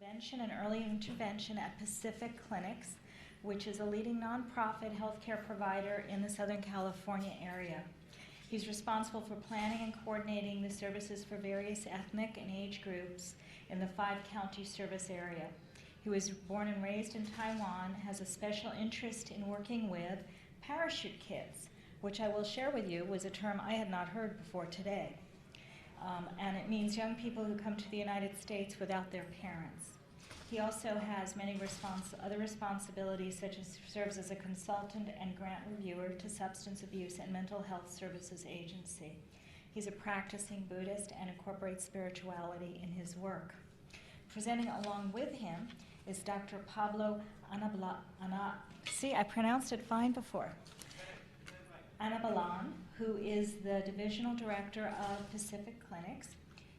Prevention and Early Intervention at Pacific Clinics, which is a leading nonprofit healthcare provider in the Southern California area. He's responsible for planning and coordinating the services for various ethnic and age groups in the 5-county service area. He was born and raised in Taiwan, has a special interest in working with parachute kids, which I will share with you was a term I had not heard before today. And it means young people who come to the United States without their parents. He also has many other responsibilities, such as serves as a consultant and grant reviewer to Substance Abuse and Mental Health Services Agency. He's a practicing Buddhist and incorporates spirituality in his work. Presenting along with him is Dr. Pablo I pronounced it fine before. Anabalan, who is the Divisional Director of Pacific Clinics.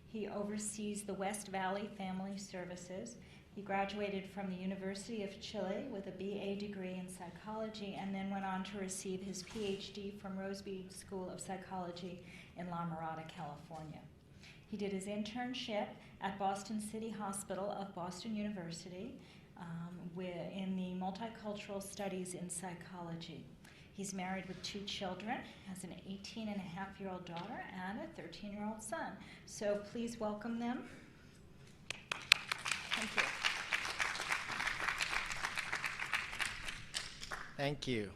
He oversees the West Valley Family Services. He graduated from the University of Chile with a BA degree in psychology and then went on to receive his PhD from Rosemead School of Psychology in La Mirada, California. He did his internship at Boston City Hospital of Boston University in the Multicultural Studies in Psychology. He's married with 2 children, has an 18-and-a-half-year-old daughter and a 13-year-old son. So please welcome them. Thank you. Thank you.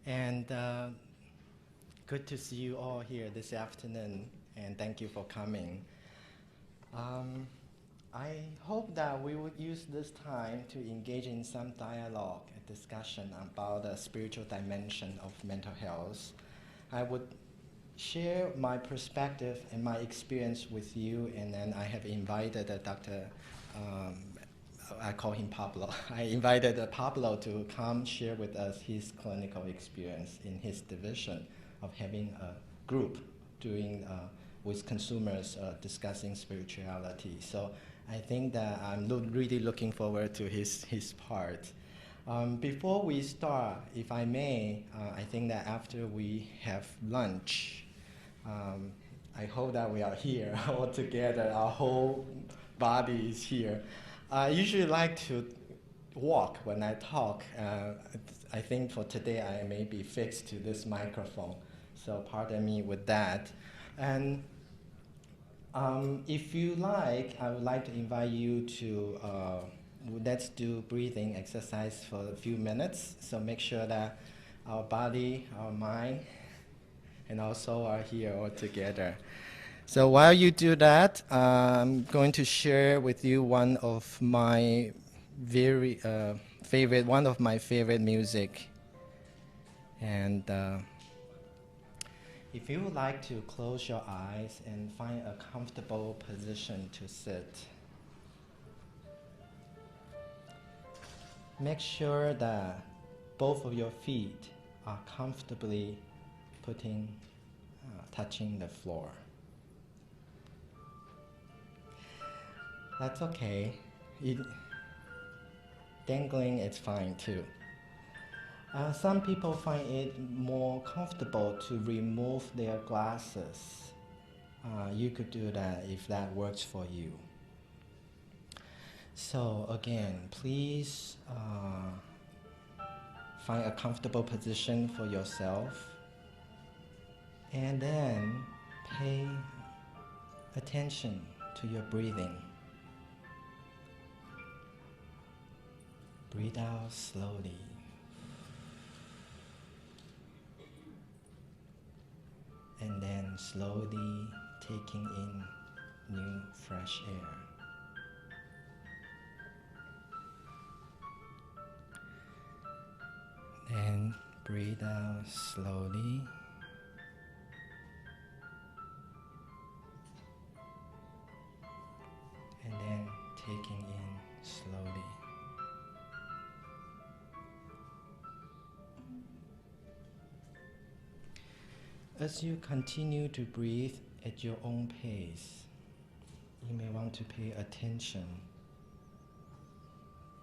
And good to see you all here this afternoon, and thank you for coming. I hope that we would use this time to engage in some dialogue and discussion about the spiritual dimension of mental health. I would share my perspective and my experience with you, and then I have invited Dr. I call him Pablo. I invited Pablo to come share with us his clinical experience in his division of having a group doing with consumers discussing spirituality. So I think that I'm really looking forward to his part. Before we start, if I may, I think that after we have lunch, I hope that we are here all together, our whole body is here. I usually like to walk when I talk. I think for today I may be fixed to this microphone, so pardon me with that. And if you like, I would like to invite you to, let's do breathing exercise for a few minutes. So make sure that our body, our mind, and our soul are here all together. So while you do that, I'm going to share with you one of my favorite music. And if you would like to close your eyes and find a comfortable position to sit, make sure that both of your feet are comfortably touching the floor. That's okay. Dangling is fine too. Some people find it more comfortable to remove their glasses. You could do that if that works for you. So again, please find a comfortable position for yourself, and then pay attention to your breathing. Breathe out slowly. And then slowly taking in new fresh air. Then breathe out slowly. And then taking in slowly. As you continue to breathe at your own pace, you may want to pay attention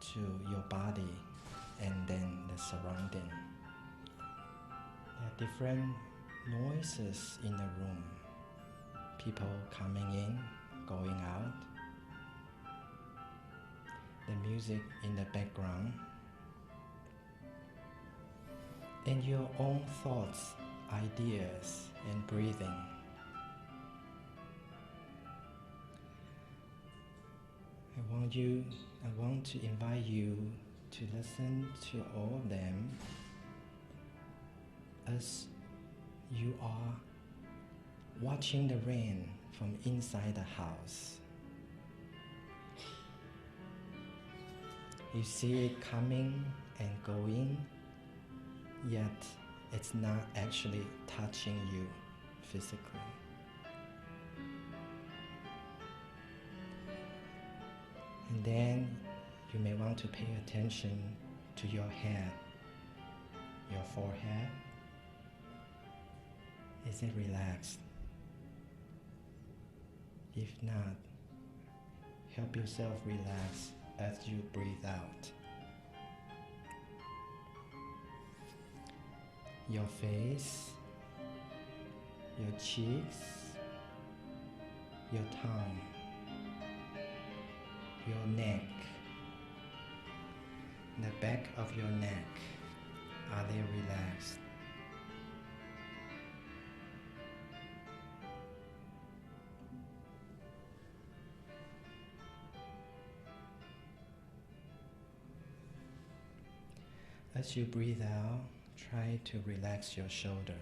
to your body and then the surrounding. There are different noises in the room. People coming in, going out. the music in the background, and your own thoughts, ideas, and breathing. I want to invite you to listen to all of them as you are watching the rain from inside the house. You see it coming and going, yet it's not actually touching you physically. And then you may want to pay attention to your head, your forehead. Is it relaxed? If not, help yourself relax as you breathe out. Your face, your cheeks, your tongue, your neck, the back of your neck, are they relaxed? As you breathe out, try to relax your shoulder.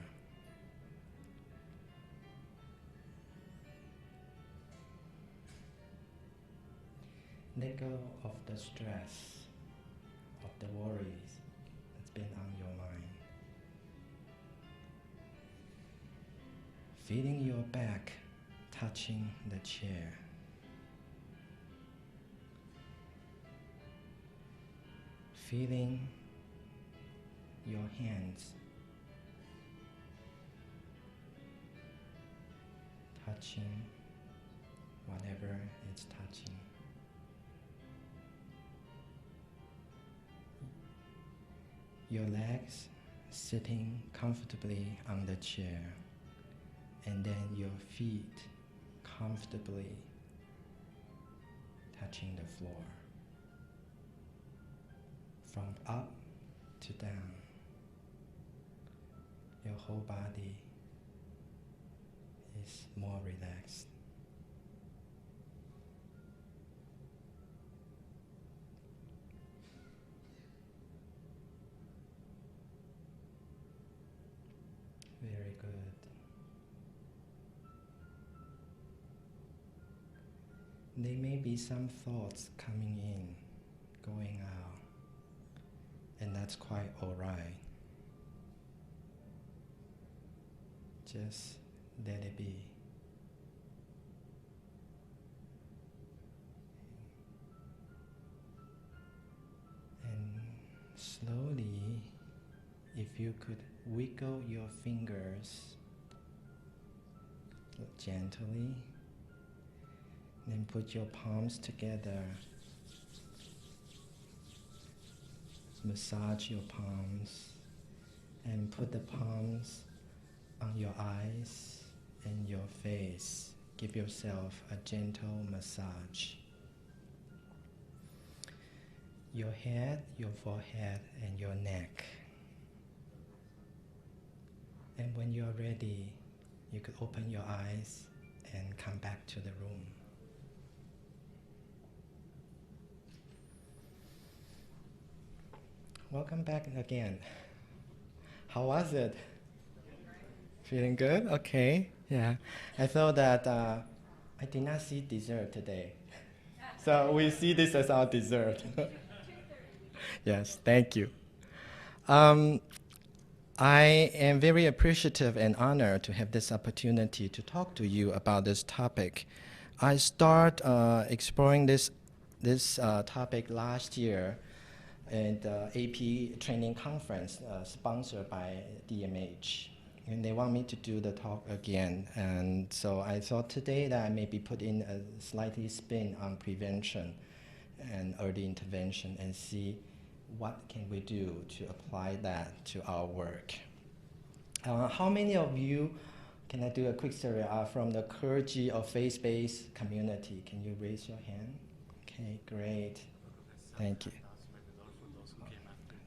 Let go of the stress, of the worries that's been on your mind. Feeling your back touching the chair. Feeling your hands touching whatever it's touching. Your legs sitting comfortably on the chair, and then your feet comfortably touching the floor. From up to down, your whole body is more relaxed. Very good. There may be some thoughts coming in, going out, and that's quite all right. Just let it be. And slowly, if you could wiggle your fingers gently, then put your palms together. Massage your palms and put the palms on your eyes and your face. Give yourself a gentle massage. Your head, your forehead, and your neck. And when you're ready, you could open your eyes and come back to the room. Welcome back again. How was it? Feeling good? Okay. Yeah. I thought that I did not see dessert today. So we see this as our dessert. Yes, thank you. I am very appreciative and honored to have this opportunity to talk to you about this topic. I started exploring this topic last year at the AP training conference sponsored by DMH. And they want me to do the talk again. And so I thought today that I maybe put in a slightly spin on prevention and early intervention and see what can we do to apply that to our work. How many of you, can I do a quick survey, are from the clergy or faith-based community? Can you raise your hand? Okay, great. Thank you.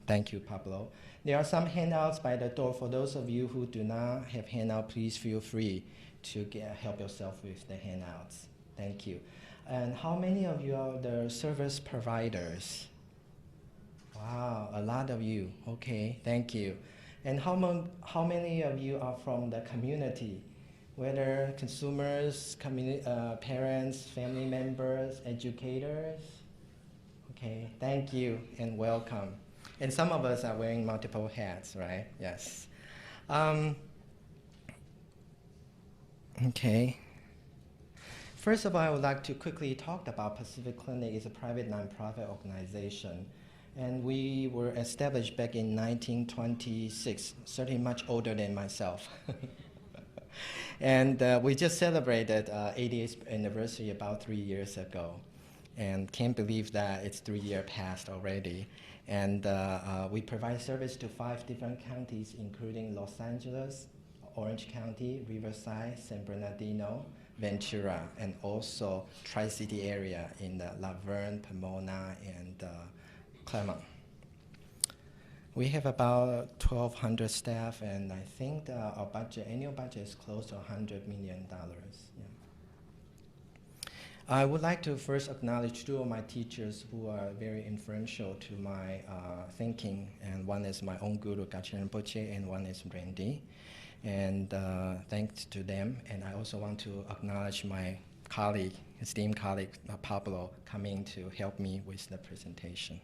Thank you, Pablo. There are some handouts by the door. For those of you who do not have handout, please feel free to help yourself with the handouts. Thank you. And how many of you are the service providers? Wow, a lot of you. Okay, thank you. And how many of you are from the community? Whether consumers, parents, family members, educators? Okay, thank you and welcome. And some of us are wearing multiple hats, right? Yes. Okay. First of all, I would like to quickly talk about Pacific Clinic. It's a private nonprofit organization. And we were established back in 1926, certainly much older than myself. And we just celebrated 80th anniversary about 3 years ago. And can't believe that it's 3 years past already. And we provide service to 5 different counties, including Los Angeles, Orange County, Riverside, San Bernardino, Ventura, and also Tri-City area in the La Verne, Pomona, and Claremont. We have about 1,200 staff, and I think our annual budget is close to $100 million. Yeah. I would like to first acknowledge 2 of my teachers who are very influential to my thinking, and one is my own guru, Gachen Rinpoche, and one is Randy. And thanks to them, and I also want to acknowledge my colleague, esteemed colleague, Pablo, coming to help me with the presentation.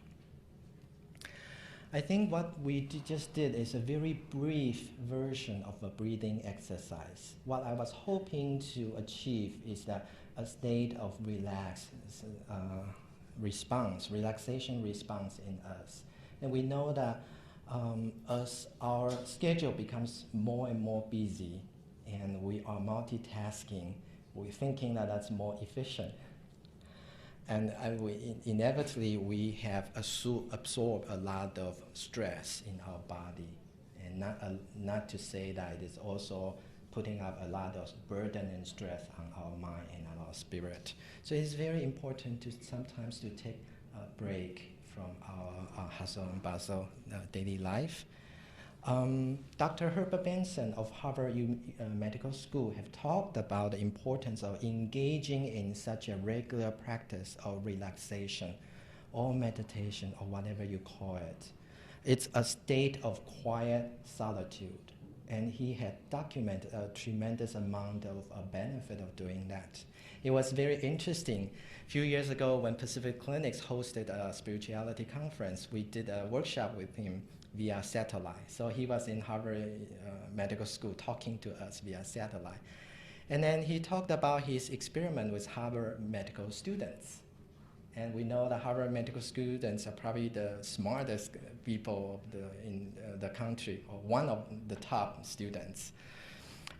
I think what we just did is a very brief version of a breathing exercise. What I was hoping to achieve is that a state of relaxation response in us. And we know that as our schedule becomes more and more busy and we are multitasking, we're thinking that that's more efficient. And inevitably, we have absorbed a lot of stress in our body. And not to say that it is also putting up a lot of burden and stress on our mind and on our spirit. So it's very important to sometimes to take a break from our hustle and bustle daily life. Dr. Herbert Benson of Harvard Medical School have talked about the importance of engaging in such a regular practice of relaxation or meditation or whatever you call it. It's a state of quiet solitude, and he had documented a tremendous amount of benefit of doing that. It was very interesting. A few years ago when Pacific Clinics hosted a spirituality conference, we did a workshop with him via satellite. So he was in Harvard Medical School talking to us via satellite. And then he talked about his experiment with Harvard medical students. And we know that Harvard medical students are probably the smartest people in the country, or one of the top students.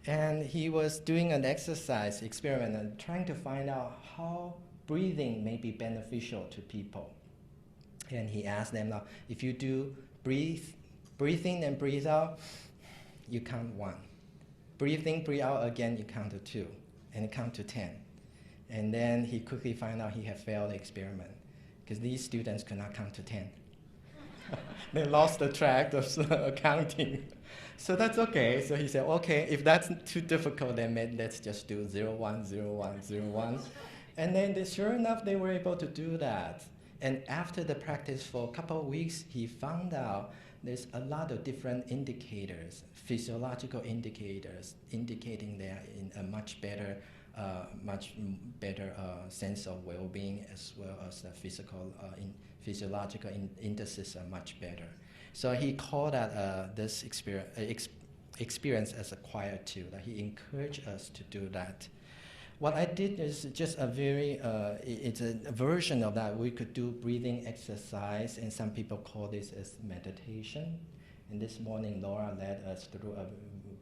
And he was doing an exercise experiment and trying to find out how breathing may be beneficial to people. And he asked them, now, if you do breathe in and breathe out, you count 1. Breathe in, breathe out again, you count to 2, and you count to 10. And then he quickly found out he had failed the experiment because these students could not count to 10. They lost the track of counting. So that's okay. So he said, okay, if that's too difficult, then let's just do 0, 1, 0, 1, 0, 1. And then sure enough, they were able to do that. And after the practice for a couple of weeks, he found out there's a lot of different indicators, physiological indicators, indicating they're in a much better sense of well-being, as well as the physiological indices are much better. So he called that this experience as a quietude. He encouraged us to do that. What I did is just a very, it's a version of that. We could do breathing exercise, and some people call this as meditation. And this morning, Laura led us through a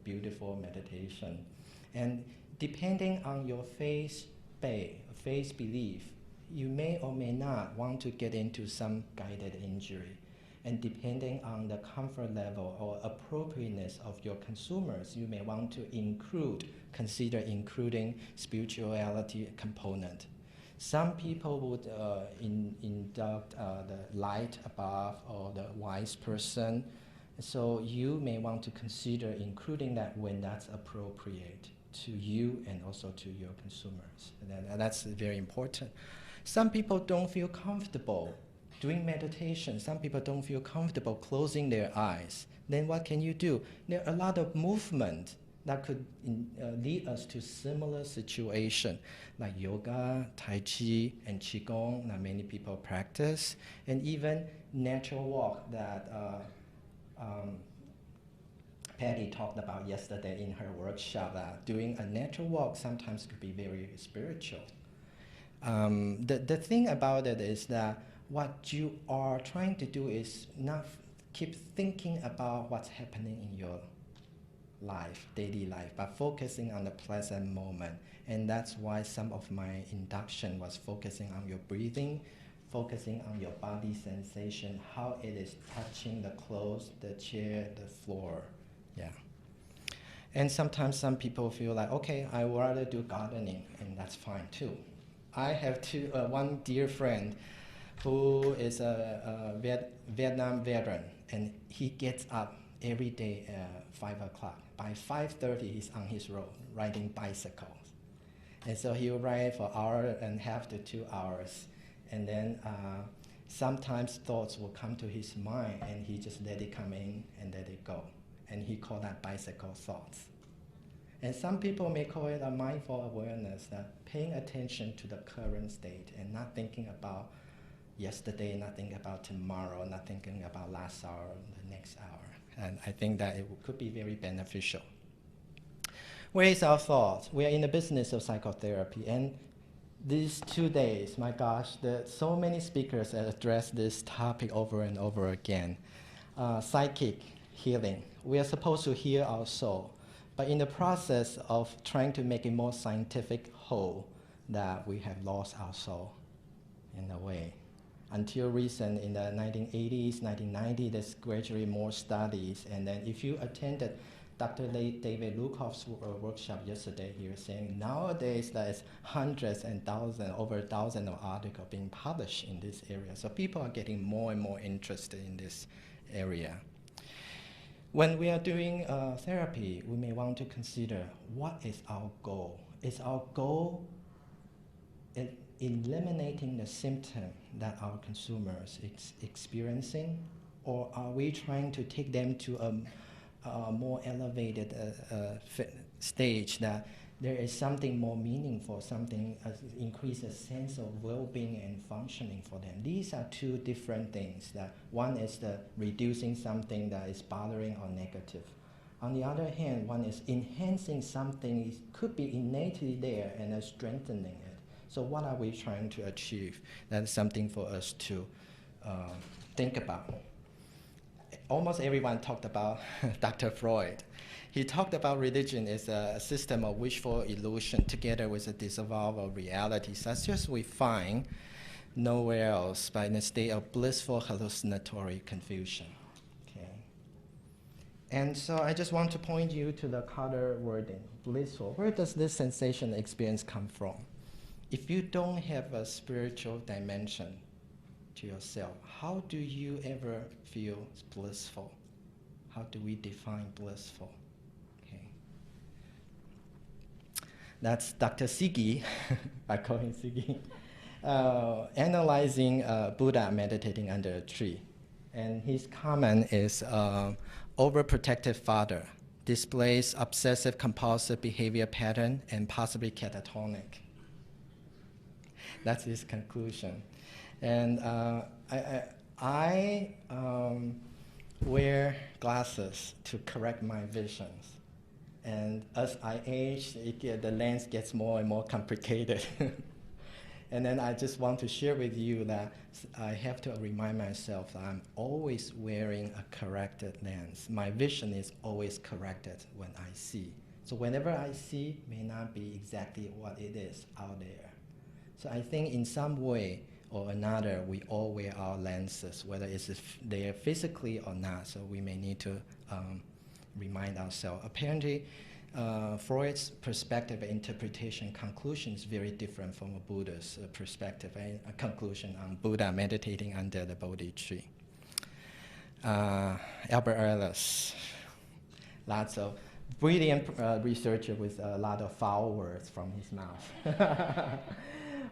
beautiful meditation. And depending on your faith belief, you may or may not want to get into some guided injury. And depending on the comfort level or appropriateness of your consumers, you may want to consider including spirituality component. Some people would induct the light above or the wise person. So you may want to consider including that when that's appropriate to you and also to your consumers. And that's very important. Some people don't feel comfortable doing meditation. Some people don't feel comfortable closing their eyes. Then what can you do? There are a lot of movement that could lead us to similar situation, like yoga, tai chi, and qigong that many people practice, and even natural walk that Patty talked about yesterday in her workshop. Doing a natural walk sometimes could be very spiritual. The thing about it is that what you are trying to do is not keep thinking about what's happening in your life, daily life, but focusing on the present moment. And that's why some of my induction was focusing on your breathing, focusing on your body sensation, how it is touching the clothes, the chair, the floor. Yeah. And sometimes some people feel like, okay, I would rather do gardening, and that's fine too. I have one dear friend who is a Vietnam veteran, and he gets up every day at 5 o'clock. By 5:30, he's on his road riding bicycles. And so he'll ride for an hour and a half to 2 hours. And then sometimes thoughts will come to his mind, and he just let it come in and let it go. And he called that bicycle thoughts. And some people may call it a mindful awareness, that paying attention to the current state and not thinking about yesterday, not thinking about tomorrow, not thinking about last hour, the next hour. And I think that it could be very beneficial. Where is our thought? We are in the business of psychotherapy, and these 2 days, my gosh, so many speakers have addressed this topic over and over again. Psychic healing. We are supposed to heal our soul, but in the process of trying to make it more scientific whole, that we have lost our soul in a way. Until recent, in the 1980s, 1990s, there's gradually more studies. And then if you attended Dr. David Lukoff's workshop yesterday, he was saying nowadays there's hundreds and thousands, over 1,000 of articles being published in this area. So people are getting more and more interested in this area. When we are doing therapy, we may want to consider what is our goal. Is our goal eliminating the symptom that our consumers is experiencing, or are we trying to take them to a more elevated stage that there is something more meaningful, something increases sense of well-being and functioning for them? These are two different things. That one is the reducing something that is bothering or negative. On the other hand, one is enhancing something that could be innately there and strengthening it. So what are we trying to achieve? That's something for us to think about. Almost everyone talked about Dr. Freud. He talked about religion as a system of wishful illusion together with a disavowal of reality, such as we find nowhere else, but in a state of blissful hallucinatory confusion. Okay. And so I just want to point you to the Carter wording, blissful. Where does this sensation experience come from? If you don't have a spiritual dimension to yourself, how do you ever feel blissful? How do we define blissful? Okay. That's Dr. Siggy, I call him Siggy, analyzing Buddha meditating under a tree. And his comment is, overprotective father displays obsessive compulsive behavior pattern and possibly catatonic. That's his conclusion. And I wear glasses to correct my visions. And as I age, the lens gets more and more complicated. And then I just want to share with you that I have to remind myself that I'm always wearing a corrected lens. My vision is always corrected when I see. So whenever I see may not be exactly what it is out there. So I think in some way or another, we all wear our lenses, whether it's there physically or not. So we may need to remind ourselves. Apparently, Freud's perspective and interpretation conclusion is very different from a Buddha's perspective and a conclusion on Buddha meditating under the Bodhi tree. Albert Ellis, lots of brilliant researcher with a lot of foul words from his mouth.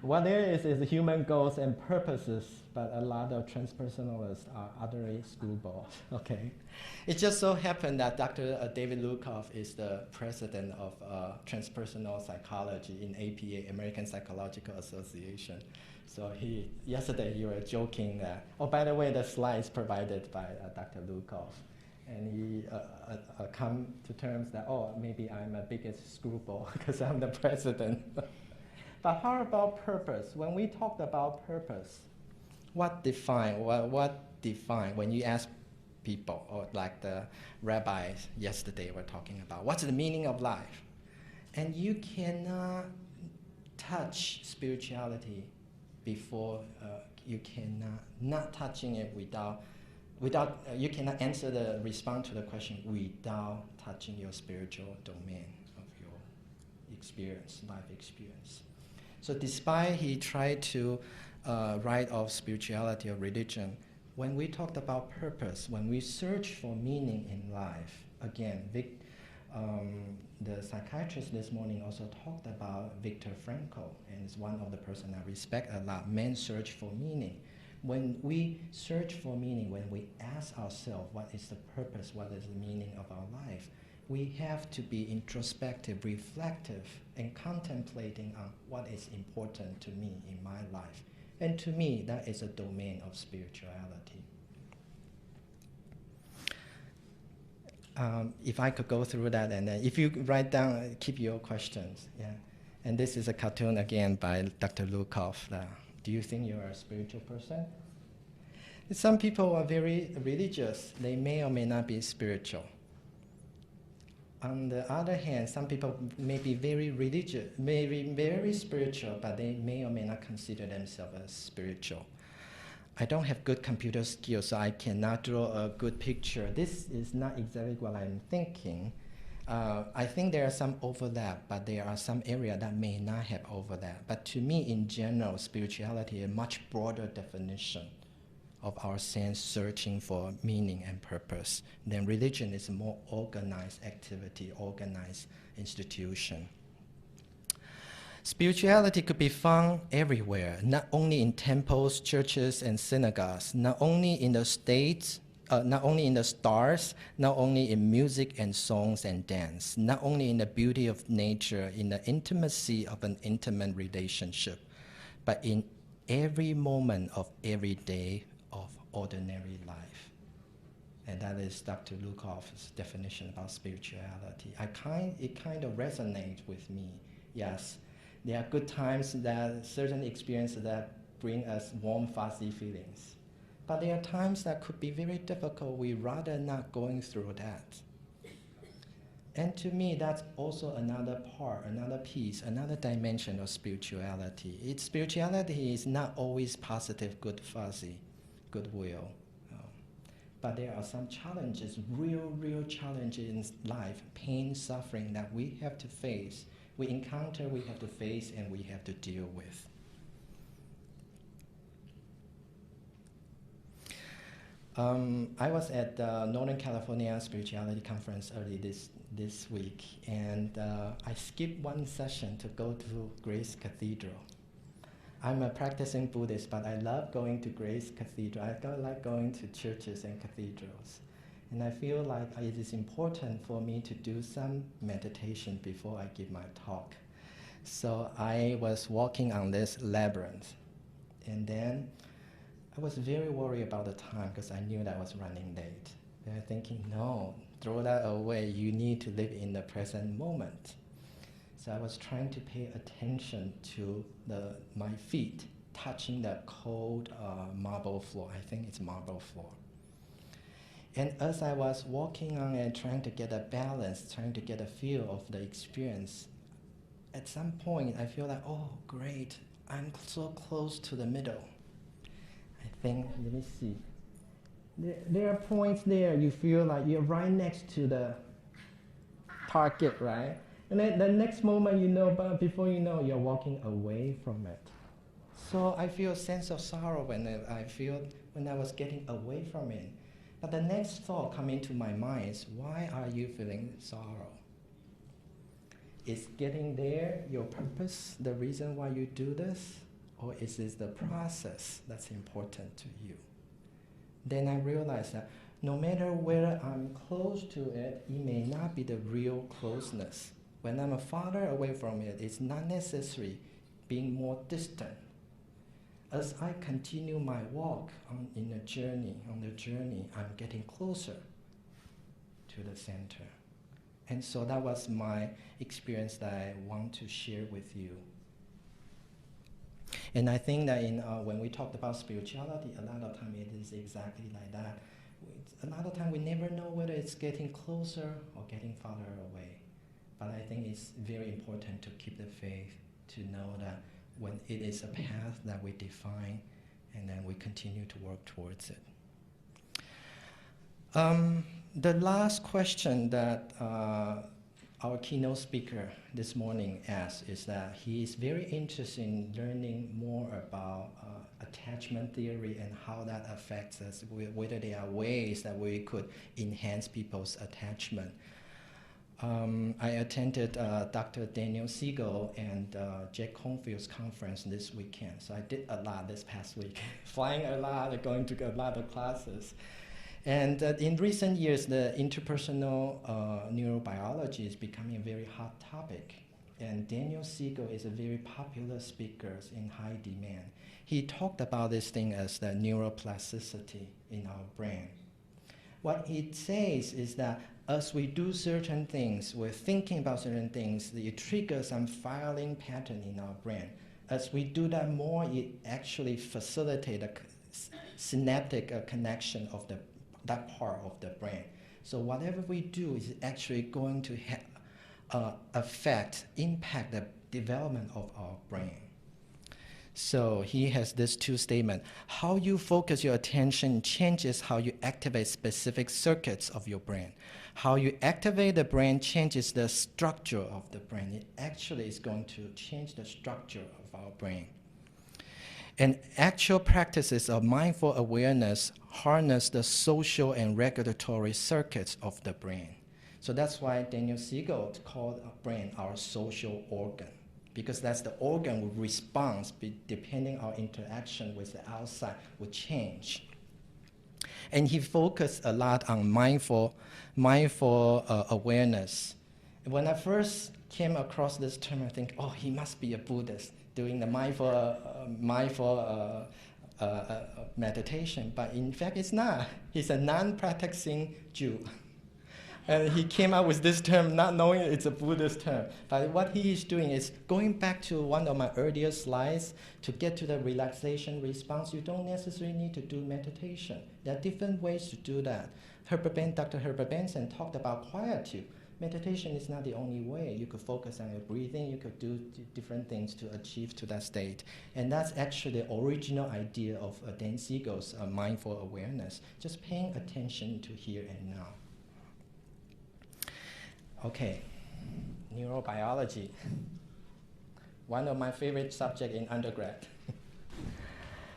What there is human goals and purposes, but a lot of transpersonalists are utterly screwballs. Okay, it just so happened that Dr. David Lukoff is the president of transpersonal psychology in APA, American Psychological Association. So yesterday you were joking that, oh, by the way, the slides provided by Dr. Lukoff. And he come to terms that, oh, maybe I'm a biggest screwball because I'm the president. But how about purpose? When we talked about purpose, what define, when you ask people, or like the rabbis yesterday were talking about, what's the meaning of life? And you cannot touch spirituality before, you cannot, not touching it without, you cannot respond to the question without touching your spiritual domain of your experience, life experience. So despite he tried to write off spirituality or religion, when we talked about purpose, when we search for meaning in life, again, the psychiatrist this morning also talked about Viktor Frankl, and it's one of the person I respect a lot. Men search for meaning. When we search for meaning, when we ask ourselves what is the purpose, what is the meaning of our life, we have to be introspective, reflective, and contemplating on what is important to me in my life. And to me, that is a domain of spirituality. If I could go through that, and then if you write down, keep your questions. Yeah. And this is a cartoon again by Dr. Lukoff. Do you think you're a spiritual person? Some people are very religious. They may or may not be spiritual. On the other hand, some people may be very religious, may be very spiritual, but they may or may not consider themselves as spiritual. I don't have good computer skills, so I cannot draw a good picture. This is not exactly what I'm thinking. I think there are some overlap, but there are some areas that may not have overlap. But to me, in general, spirituality is a much broader definition of our sense searching for meaning and purpose. Then religion is a more organized activity, organized institution. Spirituality could be found everywhere, not only in temples, churches, and synagogues, not only in the states, not only in the stars, not only in music and songs and dance, not only in the beauty of nature, in the intimacy of an intimate relationship, but in every moment of every day of ordinary life. And that is Dr. Lukoff's definition about spirituality. It kind of resonates with me. Yes, there are good times, that certain experiences that bring us warm, fuzzy feelings. But there are times that could be very difficult. We rather not going through that. And to me, that's also another part, another piece, another dimension of spirituality. Spirituality is not always positive, good, fuzzy, goodwill. But there are some challenges, real challenges in life, pain, suffering that we have to face. We encounter, we have to face, and we have to deal with. I was at the Northern California Spirituality Conference early this week, and I skipped one session to go to Grace Cathedral. I'm a practicing Buddhist, but I love going to Grace Cathedral. I like going to churches and cathedrals. And I feel like it is important for me to do some meditation before I give my talk. So I was walking on this labyrinth, and then I was very worried about the time because I knew that I was running late. And I'm thinking, no, throw that away. You need to live in the present moment. So I was trying to pay attention to my feet touching the cold marble floor. I think it's marble floor. And as I was walking on and trying to get a balance, trying to get a feel of the experience, at some point I feel like, oh, great, I'm so close to the middle. I think, let me see. There are points there you feel like you're right next to the target, right? And then the next moment, you know, but before you know, you're walking away from it. So I feel a sense of sorrow when I was getting away from it. But the next thought coming to my mind is, why are you feeling sorrow? Is getting there your purpose, the reason why you do this? Or is this the process that's important to you? Then I realized that no matter whether I'm close to it, it may not be the real closeness. When I'm farther away from it, it's not necessary being more distant. As I continue my walk on the journey, I'm getting closer to the center. And so that was my experience that I want to share with you. And I think that when we talked about spirituality, a lot of time it is exactly like that. A lot of time we never know whether it's getting closer or getting farther away. But I think it's very important to keep the faith, to know that when it is a path that we define, and then we continue to work towards it. The last question that our keynote speaker this morning asked is that he is very interested in learning more about attachment theory and how that affects us, whether there are ways that we could enhance people's attachment. I attended Dr. Daniel Siegel and Jack Confield's conference this weekend, so I did a lot this past week, flying a lot, going to a lot of classes. And in recent years, the interpersonal neurobiology is becoming a very hot topic. And Daniel Siegel is a very popular speaker in high demand. He talked about this thing as the neuroplasticity in our brain. What it says is that as we do certain things, we're thinking about certain things, it triggers some firing pattern in our brain. As we do that more, it actually facilitates a synaptic connection of that part of the brain. So whatever we do is actually going to impact the development of our brain. So he has this two statements. How you focus your attention changes how you activate specific circuits of your brain. How you activate the brain changes the structure of the brain. It actually is going to change the structure of our brain. And actual practices of mindful awareness harness the social and regulatory circuits of the brain. So that's why Daniel Siegel called our brain our social organ, because that's the organ whose response, depending on our interaction with the outside, will change. And he focused a lot on mindful awareness. When I first came across this term, I think, oh, he must be a Buddhist doing the mindful meditation. But in fact, it's not. He's a non-practicing Jew. And he came up with this term not knowing it's a Buddhist term. But what he is doing is going back to one of my earlier slides to get to the relaxation response. You don't necessarily need to do meditation. There are different ways to do that. Dr. Herbert Benson talked about quietude. Meditation is not the only way. You could focus on your breathing. You could do different things to achieve to that state. And that's actually the original idea of Dan Siegel's mindful awareness, just paying attention to here and now. Okay, neurobiology, one of my favorite subjects in undergrad.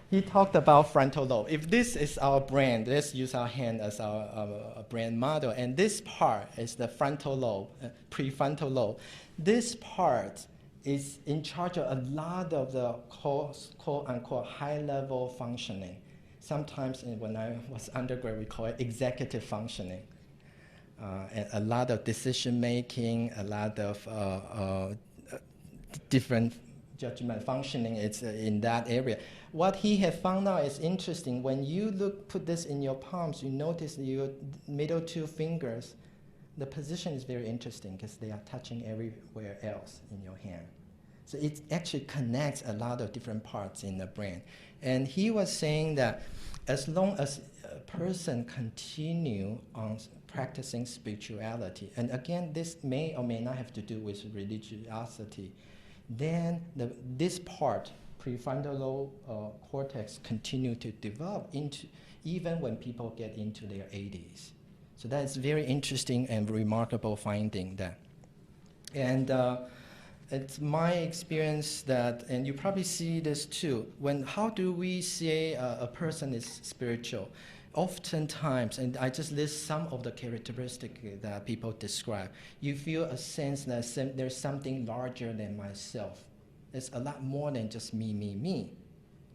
He talked about frontal lobe. If this is our brain, let's use our hand as our brain model, and this part is the frontal lobe, prefrontal lobe. This part is in charge of a lot of the quote-unquote high-level functioning. Sometimes when I was undergrad, we call it executive functioning. And a lot of decision making, a lot of different judgment functioning, it's in that area. What he had found out is interesting. When you put this in your palms, you notice your middle two fingers, the position is very interesting because they are touching everywhere else in your hand. So it actually connects a lot of different parts in the brain. And he was saying that as long as a person continue on practicing spirituality, and again, this may or may not have to do with religiosity, then this part, prefrontal lobe cortex, continue to develop into even when people get into their 80s. So that's very interesting and remarkable finding that. And it's my experience that, and you probably see this too, how do we say a person is spiritual? Oftentimes, and I just list some of the characteristics that people describe, you feel a sense that there's something larger than myself. It's a lot more than just me.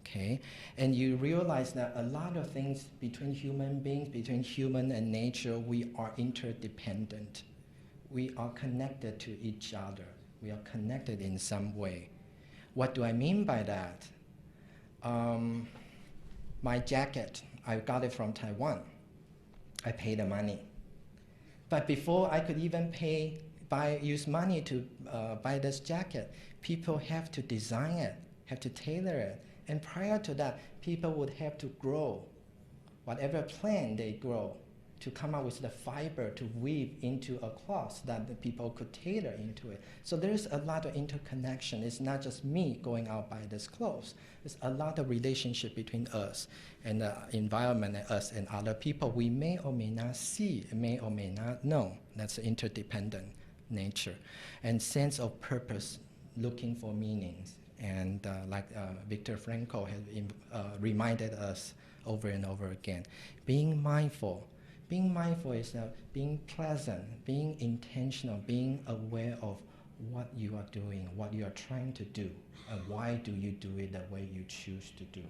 Okay? And you realize that a lot of things between human beings, between human and nature, we are interdependent. We are connected to each other. We are connected in some way. What do I mean by that? My jacket, I got it from Taiwan. I paid the money. But before I could even use money to buy this jacket, people have to design it, have to tailor it. And prior to that, people would have to grow whatever plant they grow to come up with the fiber to weave into a cloth that the people could tailor into it. So there's a lot of interconnection. It's not just me going out by this clothes. There's a lot of relationship between us and the environment and us and other people we may or may not see, may or may not know. That's interdependent nature. And sense of purpose, looking for meanings. And like Viktor Frankl has reminded us over and over again, being mindful. Being mindful is being pleasant, being intentional, being aware of what you are doing, what you are trying to do, and why do you do it the way you choose to do.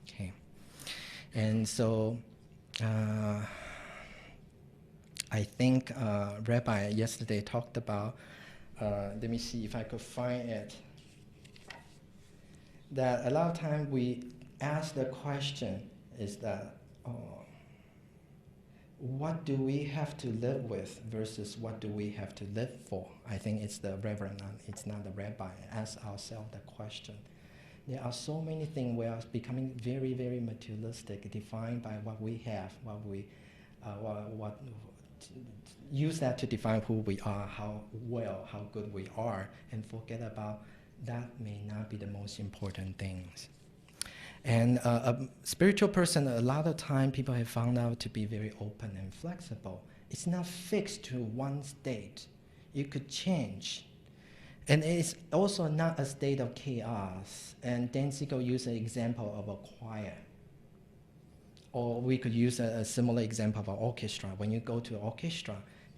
Okay. And so I think Rabbi yesterday talked about, let me see if I could find it, that a lot of times we ask the question is that, what do we have to live with versus what do we have to live for? I think it's the reverend, it's not the rabbi. Ask ourselves the question. There are so many things we are becoming very, very materialistic, defined by what we have, use that to define who we are, how good we are, and forget about that may not be the most important things. And a spiritual person, a lot of time people have found out to be very open and flexible. It's not fixed to one state. You could change. And it's also not a state of chaos. And Dan Siegel used an example of a choir. Or we could use a similar example of an orchestra. When you go to an orchestra,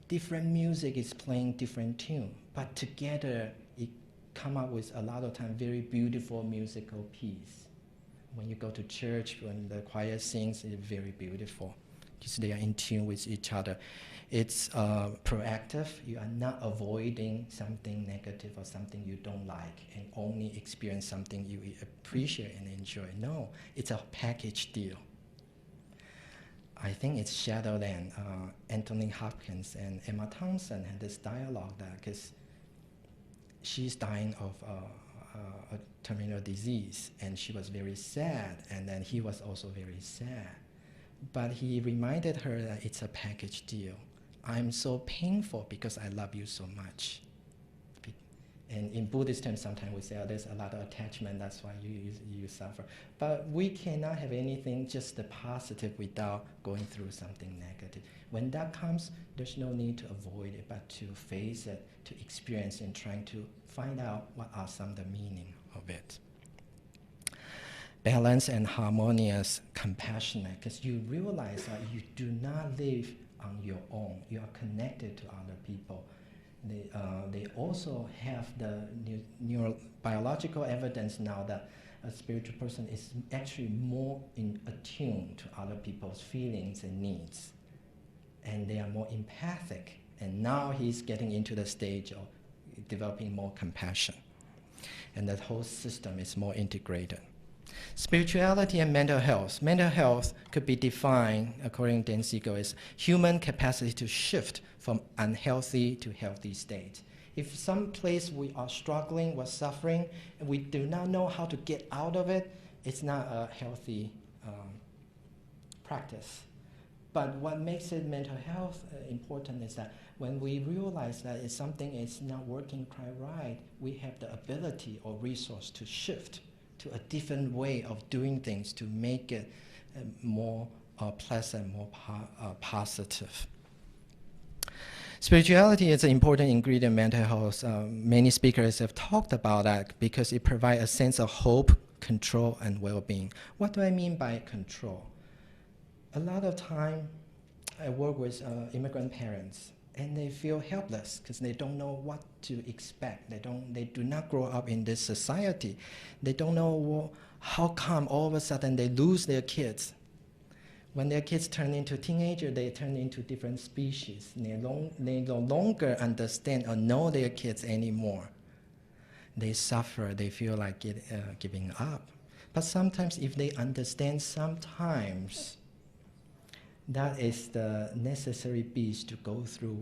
different music is playing different tune, but together it come up with a lot of time very beautiful musical piece. When you go to church, when the choir sings, it's very beautiful because they are in tune with each other. It's proactive. You are not avoiding something negative or something you don't like and only experience something you appreciate and enjoy. No, it's a package deal. I think it's Shadowland. Anthony Hopkins and Emma Thompson had this dialogue that because she's dying of a terminal disease, and she was very sad, and then he was also very sad. But he reminded her that it's a package deal. I'm so painful because I love you so much. And in Buddhist terms, sometimes we say, oh, there's a lot of attachment, that's why you suffer. But we cannot have anything just the positive without going through something negative. When that comes, there's no need to avoid it, but to face it, to experience and trying to find out what are some of the meaning of it. Balanced and harmonious, compassionate, because you realize that you do not live on your own. You are connected to other people. They also have the neurobiological evidence now that a spiritual person is actually more attuned to other people's feelings and needs. And they are more empathic. And now he's getting into the stage of developing more compassion. And that whole system is more integrated. Spirituality and mental health. Mental health could be defined, according to Dan Siegel, as human capacity to shift from unhealthy to healthy state. If some place we are struggling, we're suffering, and we do not know how to get out of it, it's not a healthy practice. But what makes it mental health important is that when we realize that if something is not working quite right, we have the ability or resource to shift to a different way of doing things to make it more pleasant, more positive. Spirituality is an important ingredient in mental health. Many speakers have talked about that because it provides a sense of hope, control, and well-being. What do I mean by control? A lot of time, I work with immigrant parents, and they feel helpless because they don't know what to expect. They do not grow up in this society. They don't know how come all of a sudden they lose their kids. When their kids turn into teenagers, they turn into different species. They no longer understand or know their kids anymore. They suffer, they feel like giving up. But sometimes if they understand, sometimes that is the necessary beast to go through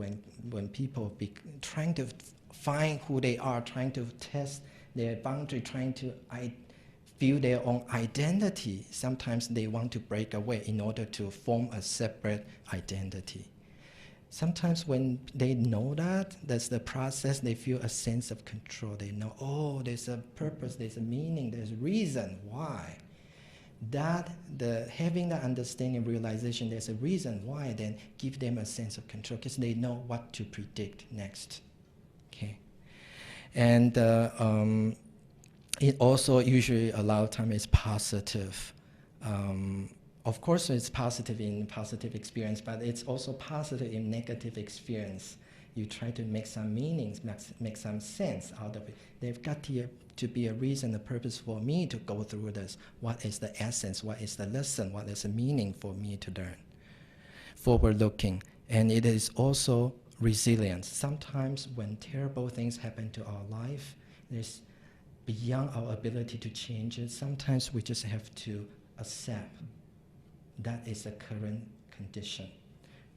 when people trying to find who they are, trying to test their boundary, trying to feel their own identity. Sometimes they want to break away in order to form a separate identity. Sometimes when they know that's the process, they feel a sense of control. They know, oh, there's a purpose, there's a meaning, there's a reason why. Having that understanding, realization, there's a reason why, then give them a sense of control because they know what to predict next. Okay, and it also usually a lot of time is positive. Of course, it's positive in positive experience, but it's also positive in negative experience. You try to make some meanings, make some sense out of it. They've got to be a reason, a purpose for me to go through this. What is the essence? What is the lesson? What is the meaning for me to learn? Forward-looking. And it is also resilience. Sometimes when terrible things happen to our life, there's beyond our ability to change it. Sometimes we just have to accept that is the current condition.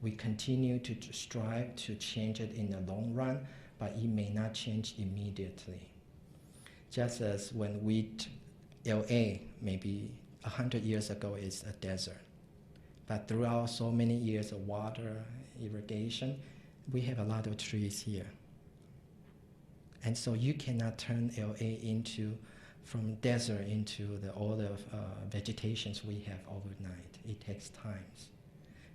We continue to strive to change it in the long run, but it may not change immediately. Just as when LA, maybe 100 years ago, is a desert. But throughout so many years of water, irrigation, we have a lot of trees here. And so you cannot turn LA from desert into all the vegetations we have overnight. It takes time.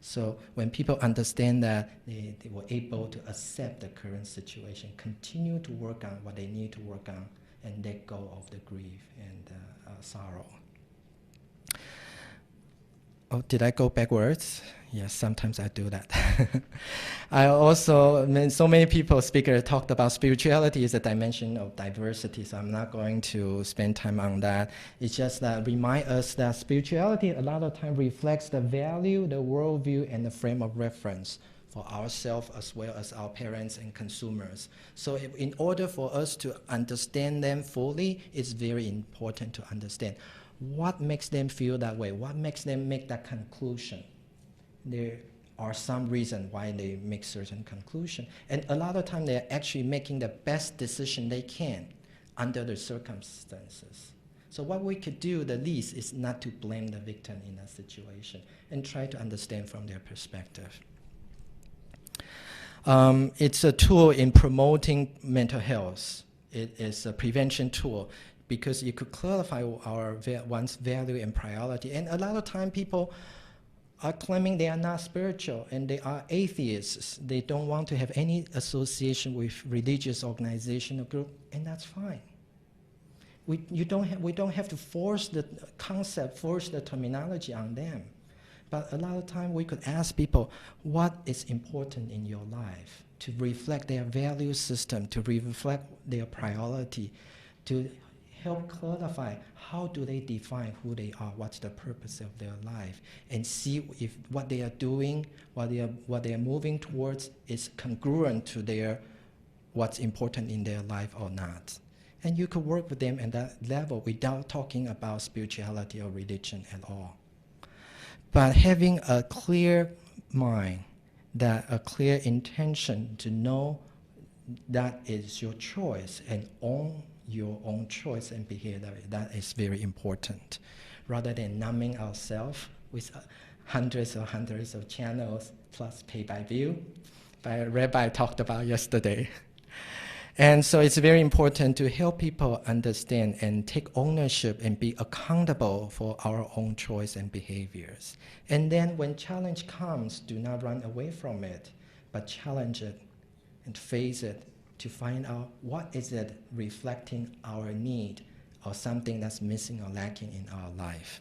So when people understand that, they were able to accept the current situation, continue to work on what they need to work on, and let go of the grief and sorrow. Oh, did I go backwards? Yes, sometimes I do that. I also, so many speakers talked about spirituality as a dimension of diversity, so I'm not going to spend time on that. It's just that remind us that spirituality a lot of time reflects the value, the worldview, and the frame of reference for ourselves as well as our parents and consumers. So in order for us to understand them fully, it's very important to understand what makes them feel that way, what makes them make that conclusion. There are some reasons why they make certain conclusion. And a lot of time they're actually making the best decision they can under the circumstances. So what we could do, the least, is not to blame the victim in that situation and try to understand from their perspective. It's a tool in promoting mental health. It is a prevention tool because it could clarify one's value and priority. And a lot of time people are claiming they are not spiritual and they are atheists. They don't want to have any association with religious organization or group, and that's fine. We don't have to force the concept, force the terminology on them. But a lot of time we could ask people, what is important in your life to reflect their value system, to reflect their priority, to help clarify how do they define who they are, what's the purpose of their life, and see if what they are doing, what they are moving towards is congruent to what's important in their life or not. And you could work with them at that level without talking about spirituality or religion at all. But having a clear mind, a clear intention to know that is your choice and own your own choice and behavior, that is very important. Rather than numbing ourselves with hundreds of channels plus pay-by-view, Rabbi talked about yesterday. And so it's very important to help people understand and take ownership and be accountable for our own choice and behaviors. And then when challenge comes, do not run away from it, but challenge it and face it to find out what is it reflecting our need or something that's missing or lacking in our life.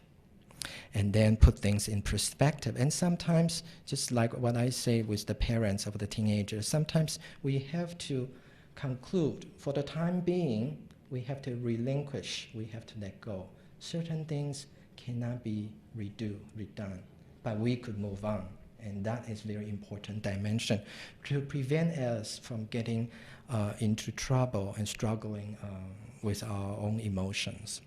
And then put things in perspective. And sometimes, just like what I say with the parents of the teenagers, sometimes we have to conclude, for the time being, we have to relinquish, we have to let go. Certain things cannot be redone, but we could move on. And that is very important dimension to prevent us from getting into trouble and struggling with our own emotions.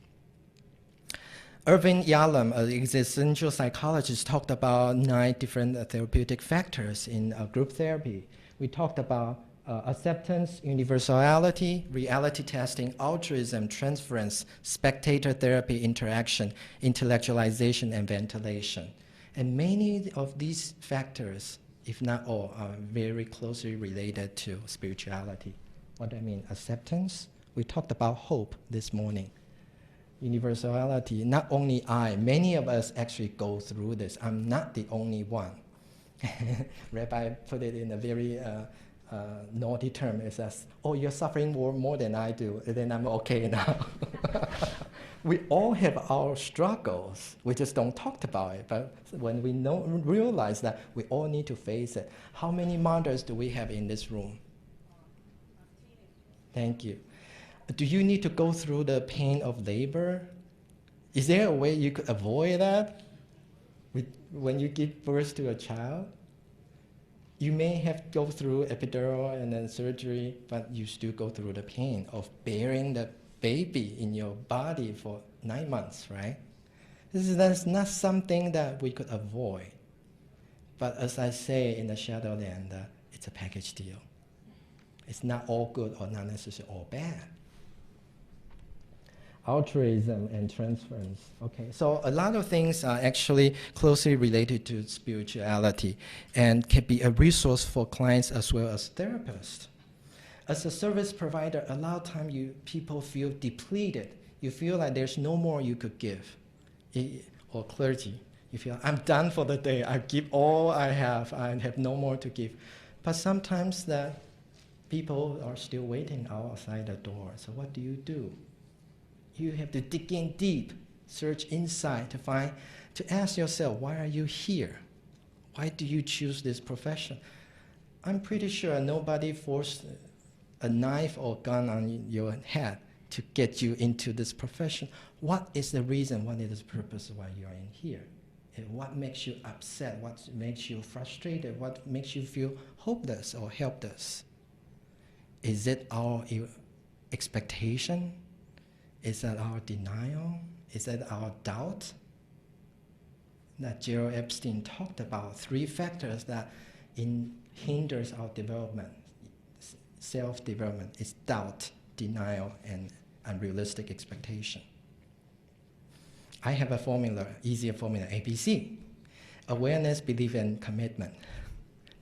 Irvin Yalom, an existential psychologist, talked about 9 different therapeutic factors in group therapy. We talked about acceptance, universality, reality testing, altruism, transference, spectator therapy, interaction, intellectualization, and ventilation. And many of these factors, if not all, are very closely related to spirituality. What do I mean? Acceptance. We talked about hope this morning. Universality, not only I, many of us actually go through this. I'm not the only one. Rabbi put it in a very naughty term. It says, oh, you're suffering more than I do, and then I'm okay now. We all have our struggles. We just don't talk about it. But when we realize that, we all need to face it. How many mothers do we have in this room? Thank you. Do you need to go through the pain of labor? Is there a way you could avoid that? When you give birth to a child, you may have to go through epidural and then surgery, but you still go through the pain of bearing the baby in your body for 9 months, right? That's not something that we could avoid. But as I say in the Shadowland, it's a package deal. It's not all good or not necessarily all bad. Altruism and transference. Okay, so a lot of things are actually closely related to spirituality and can be a resource for clients as well as therapists. As a service provider, a lot of times people feel depleted. You feel like there's no more you could give. Or clergy, you feel, I'm done for the day. I give all I have no more to give. But sometimes that people are still waiting outside the door. So what do? You have to dig in deep, search inside to ask yourself, why are you here? Why do you choose this profession? I'm pretty sure nobody forced a knife or gun on your head to get you into this profession. What is the reason, what is the purpose why you are in here? And what makes you upset? What makes you frustrated? What makes you feel hopeless or helpless? Is it our expectation? Is that our denial? Is that our doubt? That Gerald Epstein talked about 3 factors that hinders our development, self-development. It's doubt, denial, and unrealistic expectation. I have a formula, easier formula, ABC. Awareness, belief, and commitment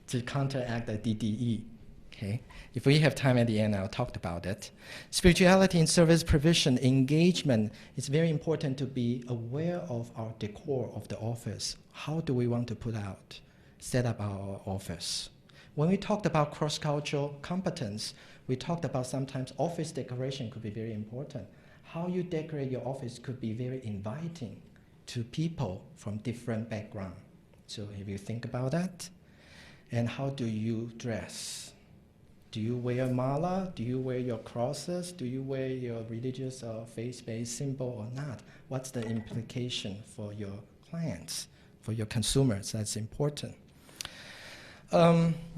to counteract the DDE. Okay. If we have time at the end, I'll talk about it. Spirituality and service provision, engagement, it's very important to be aware of our decor of the office. How do we want to set up our office? When we talked about cross-cultural competence, we talked about sometimes office decoration could be very important. How you decorate your office could be very inviting to people from different backgrounds. So if you think about that, and how do you dress? Do you wear mala? Do you wear your crosses? Do you wear your religious or faith-based symbol or not? What's the implication for your clients, for your consumers? That's important.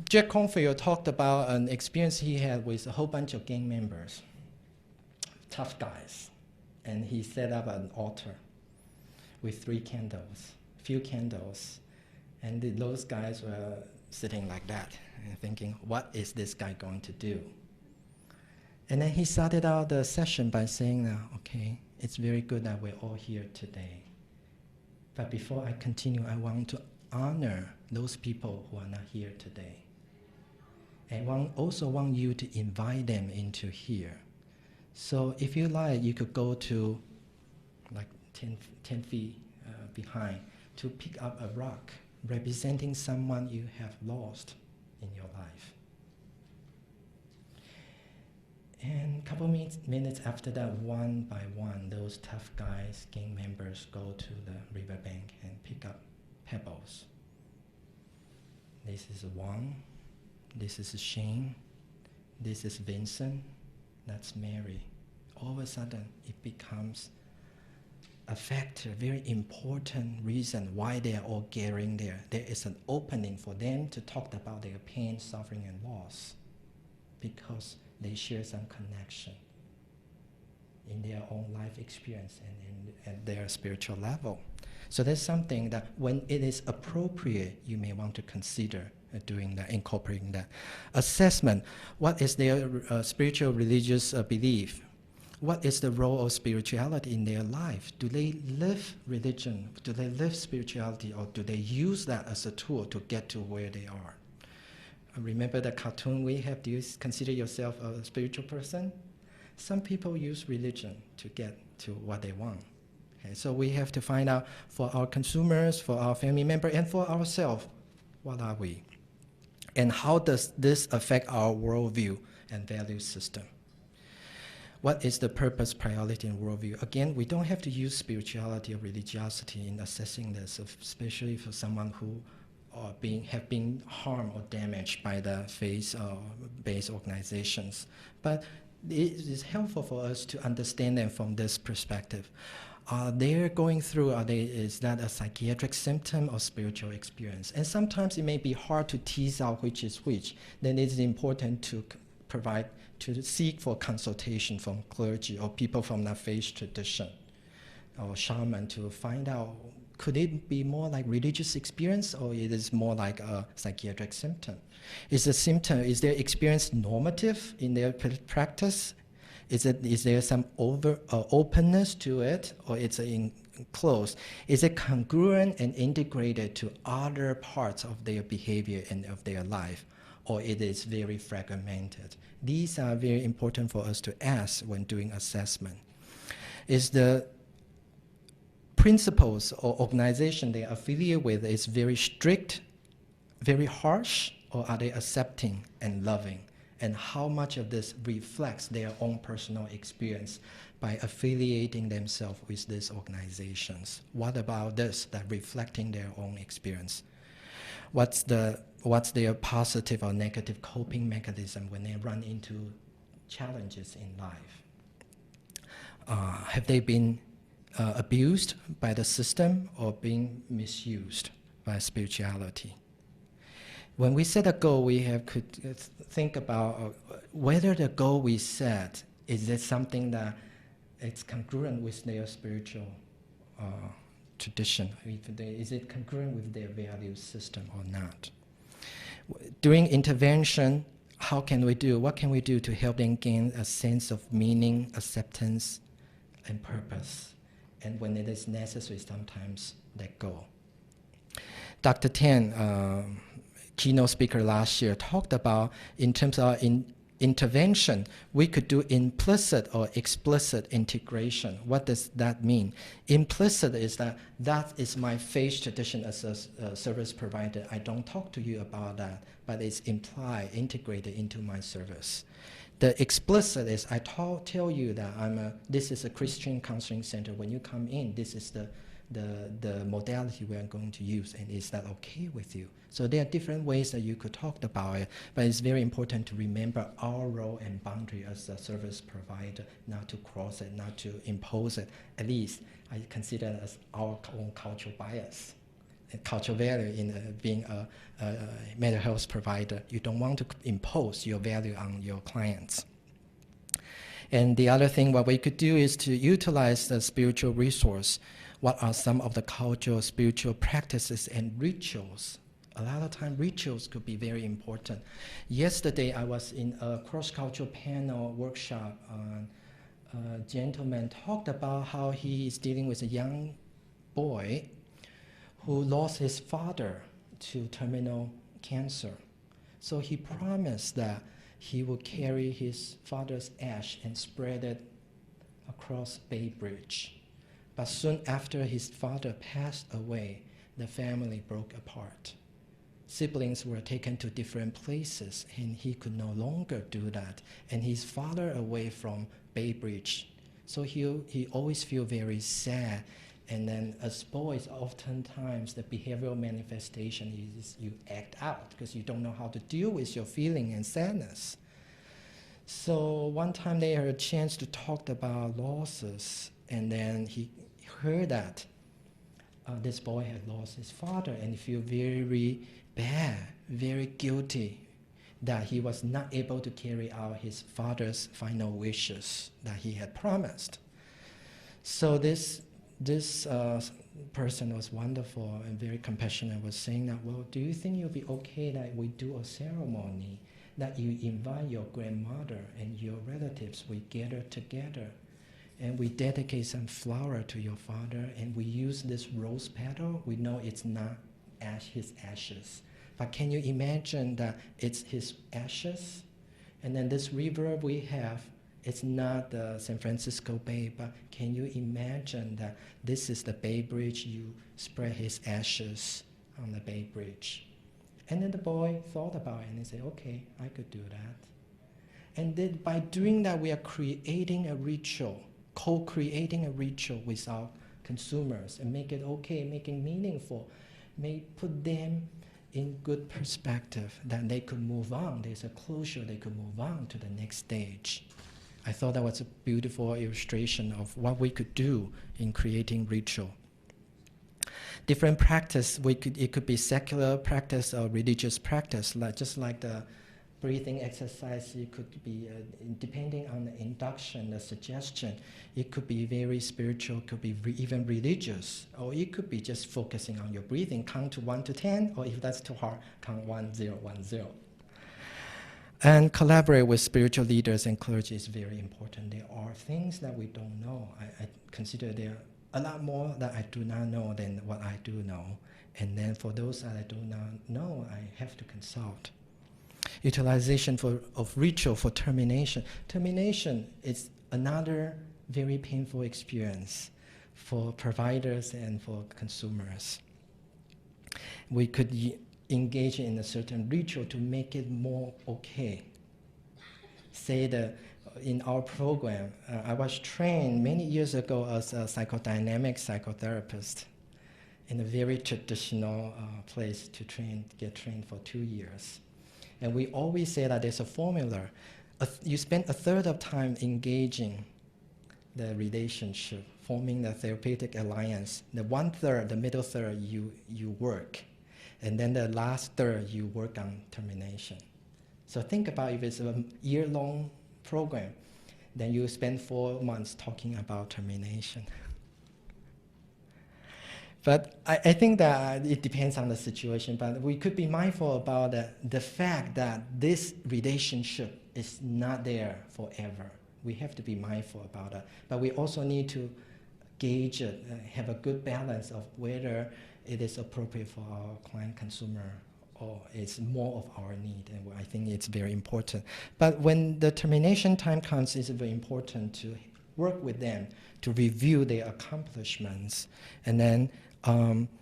Jack Confield talked about an experience he had with a whole bunch of gang members, tough guys. And he set up an altar with 3 candles, few candles. And those guys were sitting like that and thinking, what is this guy going to do? And then he started out the session by saying, okay, it's very good that we're all here today. But before I continue, I want to honor those people who are not here today. And I also want you to invite them into here. So if you like, you could go to like 10 feet behind to pick up a rock representing someone you have lost in your life. And a couple minutes after that, one by one, those tough guys, gang members, go to the riverbank and pick up pebbles. This is Wang, this is Shane, this is Vincent, that's Mary. All of a sudden, it becomes a factor, very important reason why they are all gathering there. There is an opening for them to talk about their pain, suffering, and loss, because they share some connection in their own life experience and at their spiritual level. So that's something that when it is appropriate, you may want to consider doing that, incorporating that. Assessment, what is their spiritual religious belief? What is the role of spirituality in their life? Do they live religion? Do they live spirituality? Or do they use that as a tool to get to where they are? Remember the cartoon we have? Do you consider yourself a spiritual person? Some people use religion to get to what they want. Okay, so we have to find out for our consumers, for our family member, and for ourselves, what are we? And how does this affect our worldview and value system? What is the purpose, priority, and worldview? Again, we don't have to use spirituality or religiosity in assessing this, especially for someone who have been harmed or damaged by the faith-based organizations. But it is helpful for us to understand them from this perspective. They're going through, is that a psychiatric symptom or spiritual experience? And sometimes it may be hard to tease out which is which. Then it is important to seek for consultation from clergy or people from the faith tradition or shaman to find out, could it be more like religious experience or it is more like a psychiatric symptom? Is their experience normative in their practice? Is there some openness to it, or it's enclosed? Is it congruent and integrated to other parts of their behavior and of their life, or it is very fragmented? These are very important for us to ask when doing assessment. Is the principles or organization they are affiliated with is very strict, very harsh, or are they accepting and loving? And how much of this reflects their own personal experience by affiliating themselves with these organizations? What about this, that reflecting their own experience? What's their positive or negative coping mechanism when they run into challenges in life? Have they been abused by the system or being misused by spirituality? When we set a goal, we could think about whether the goal we set, is it something that it's congruent with their spiritual tradition? Is it congruent with their value system or not? During intervention, what can we do to help them gain a sense of meaning, acceptance, and purpose? And when it is necessary, sometimes let go. Dr. Tan, keynote speaker last year, talked about in terms of intervention, we could do implicit or explicit integration. What does that mean? Implicit is that is my faith tradition as a service provider. I don't talk to you about that, but it's implied, integrated into my service. The explicit is I tell you that this is a Christian counseling center. When you come in, this is the modality we are going to use, and is that okay with you? So there are different ways that you could talk about it, but it's very important to remember our role and boundary as a service provider, not to cross it, not to impose it. At least I consider it as our own cultural bias, and cultural value in being a mental health provider. You don't want to impose your value on your clients. And the other thing what we could do is to utilize the spiritual resource. What are some of the cultural, spiritual practices and rituals? A lot of time, rituals could be very important. Yesterday, I was in a cross-cultural panel workshop. A gentleman talked about how he is dealing with a young boy who lost his father to terminal cancer. So he promised that he would carry his father's ash and spread it across Bay Bridge. But soon after his father passed away, the family broke apart. siblings were taken to different places, and he could no longer do that. And he's farther away from Bay Bridge. So he always feel very sad. And then as boys, oftentimes the behavioral manifestation is you act out because you don't know how to deal with your feeling and sadness. So one time they had a chance to talk about losses, and then he heard that this boy had lost his father, and he feel very bad, very guilty that he was not able to carry out his father's final wishes that he had promised. So this person was wonderful and very compassionate, was saying that, well, do you think it would be okay that we do a ceremony, that you invite your grandmother and your relatives, we gather together, and we dedicate some flower to your father, and we use this rose petal. We know it's not his ashes, but can you imagine that it's his ashes? And then this river we have, it's not the San Francisco Bay, but can you imagine that this is the Bay Bridge, you spread his ashes on the Bay Bridge? And then the boy thought about it and he said, okay, I could do that. And then by doing that, we are creating a ritual, co-creating a ritual with our consumers, and make it okay, make it meaningful, put them in good perspective, that they could move on. There's a closure, they could move on to the next stage. I thought that was a beautiful illustration of what we could do in creating ritual. Different practice, it could be secular practice or religious practice, just like the breathing exercise. It could be, depending on the induction, the suggestion, it could be very spiritual, could be even religious, or it could be just focusing on your breathing, count to 1 to 10, or if that's too hard, count 1, 0, 1, 0. And collaborate with spiritual leaders and clergy is very important. There are things that we don't know. I consider there are a lot more that I do not know than what I do know. And then for those that I do not know, I have to consult. Utilization of ritual for termination. Termination is another very painful experience for providers and for consumers. We could engage in a certain ritual to make it more okay. Say in our program, I was trained many years ago as a psychodynamic psychotherapist in a very traditional place to get trained for 2 years. And we always say that there's a formula. You spend a third of time engaging the relationship, forming the therapeutic alliance. The 1/3, the middle third, you work. And then the last third, you work on termination. So think about if it's a year-long program, then you spend 4 months talking about termination. But I think that it depends on the situation, but we could be mindful about the fact that this relationship is not there forever. We have to be mindful about that. But we also need to gauge it, have a good balance of whether it is appropriate for our client consumer or it's more of our need, and I think it's very important. But when the termination time comes, it's very important to work with them to review their accomplishments. And then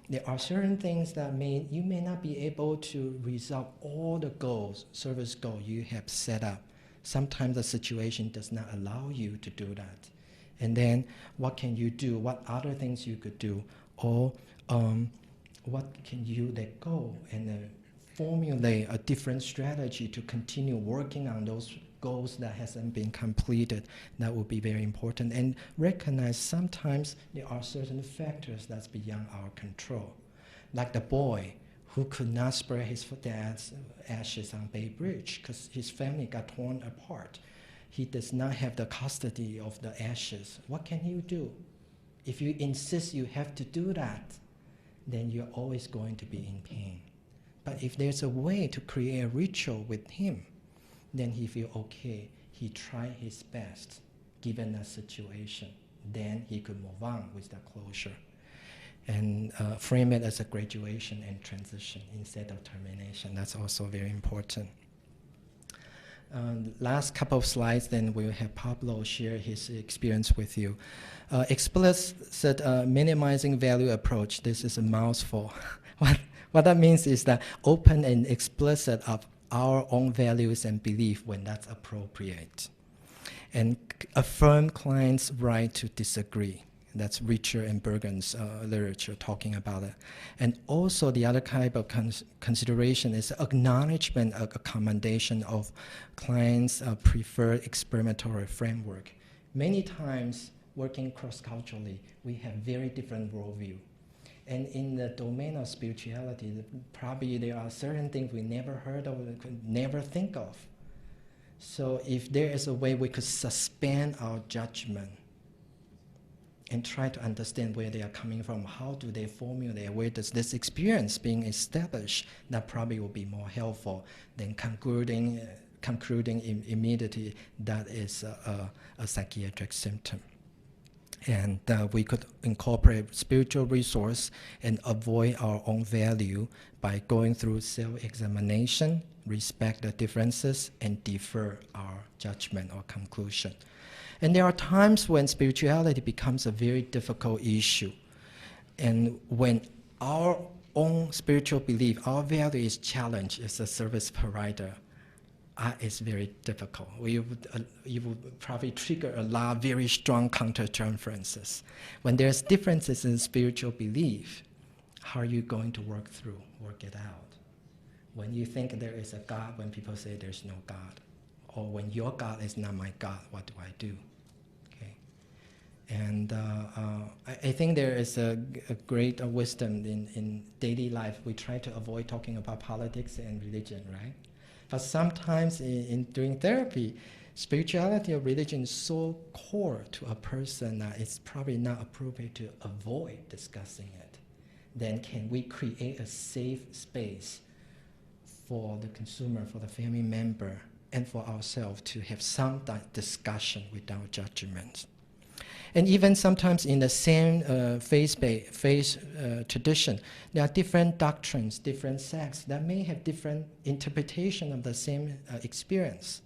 there are certain things that you may not be able to resolve all the goals, service goals you have set up. Sometimes the situation does not allow you to do that. And then what can you do? What other things you could do? Or what can you let go and formulate a different strategy to continue working on those goals that hasn't been completed. That would be very important. And recognize sometimes there are certain factors that's beyond our control. Like the boy who could not spread his dad's ashes on Bay Bridge because his family got torn apart. He does not have the custody of the ashes. What can you do? If you insist you have to do that, then you're always going to be in pain. But if there's a way to create a ritual with him, then he feel okay. He tried his best given the situation. Then he could move on with the closure and frame it as a graduation and transition instead of termination. That's also very important. Last couple of slides, then we'll have Pablo share his experience with you. Explicit minimizing value approach. This is a mouthful. What that means is that open and explicit of our own values and belief when that's appropriate. And affirm clients' right to disagree. That's Richer and Bergen's literature talking about it. And also the other type of consideration is acknowledgement, accommodation of clients' preferred experimental framework. Many times, working cross-culturally, we have very different worldview. And in the domain of spirituality, probably there are certain things we never heard of, could never think of. So if there is a way we could suspend our judgment and try to understand where they are coming from, how do they formulate, where does this experience being established, that probably will be more helpful than concluding immediately that is a psychiatric symptom. And we could incorporate spiritual resource and avoid our own value by going through self-examination, respect the differences, and defer our judgment or conclusion. And there are times when spirituality becomes a very difficult issue. And when our own spiritual belief, our value is challenged as a service provider, it's very difficult. You would probably trigger a lot of very strong counter-transferences. When there's differences in spiritual belief, how are you going to work it out? When you think there is a God, when people say there's no God, or when your God is not my God, what do I do? Okay. And I think there is a great wisdom in daily life. We try to avoid talking about politics and religion, right? But sometimes during therapy, spirituality or religion is so core to a person that it's probably not appropriate to avoid discussing it. Then can we create a safe space for the consumer, for the family member, and for ourselves to have some discussion without judgment? And even sometimes in the same faith tradition, there are different doctrines, different sects that may have different interpretation of the same experience.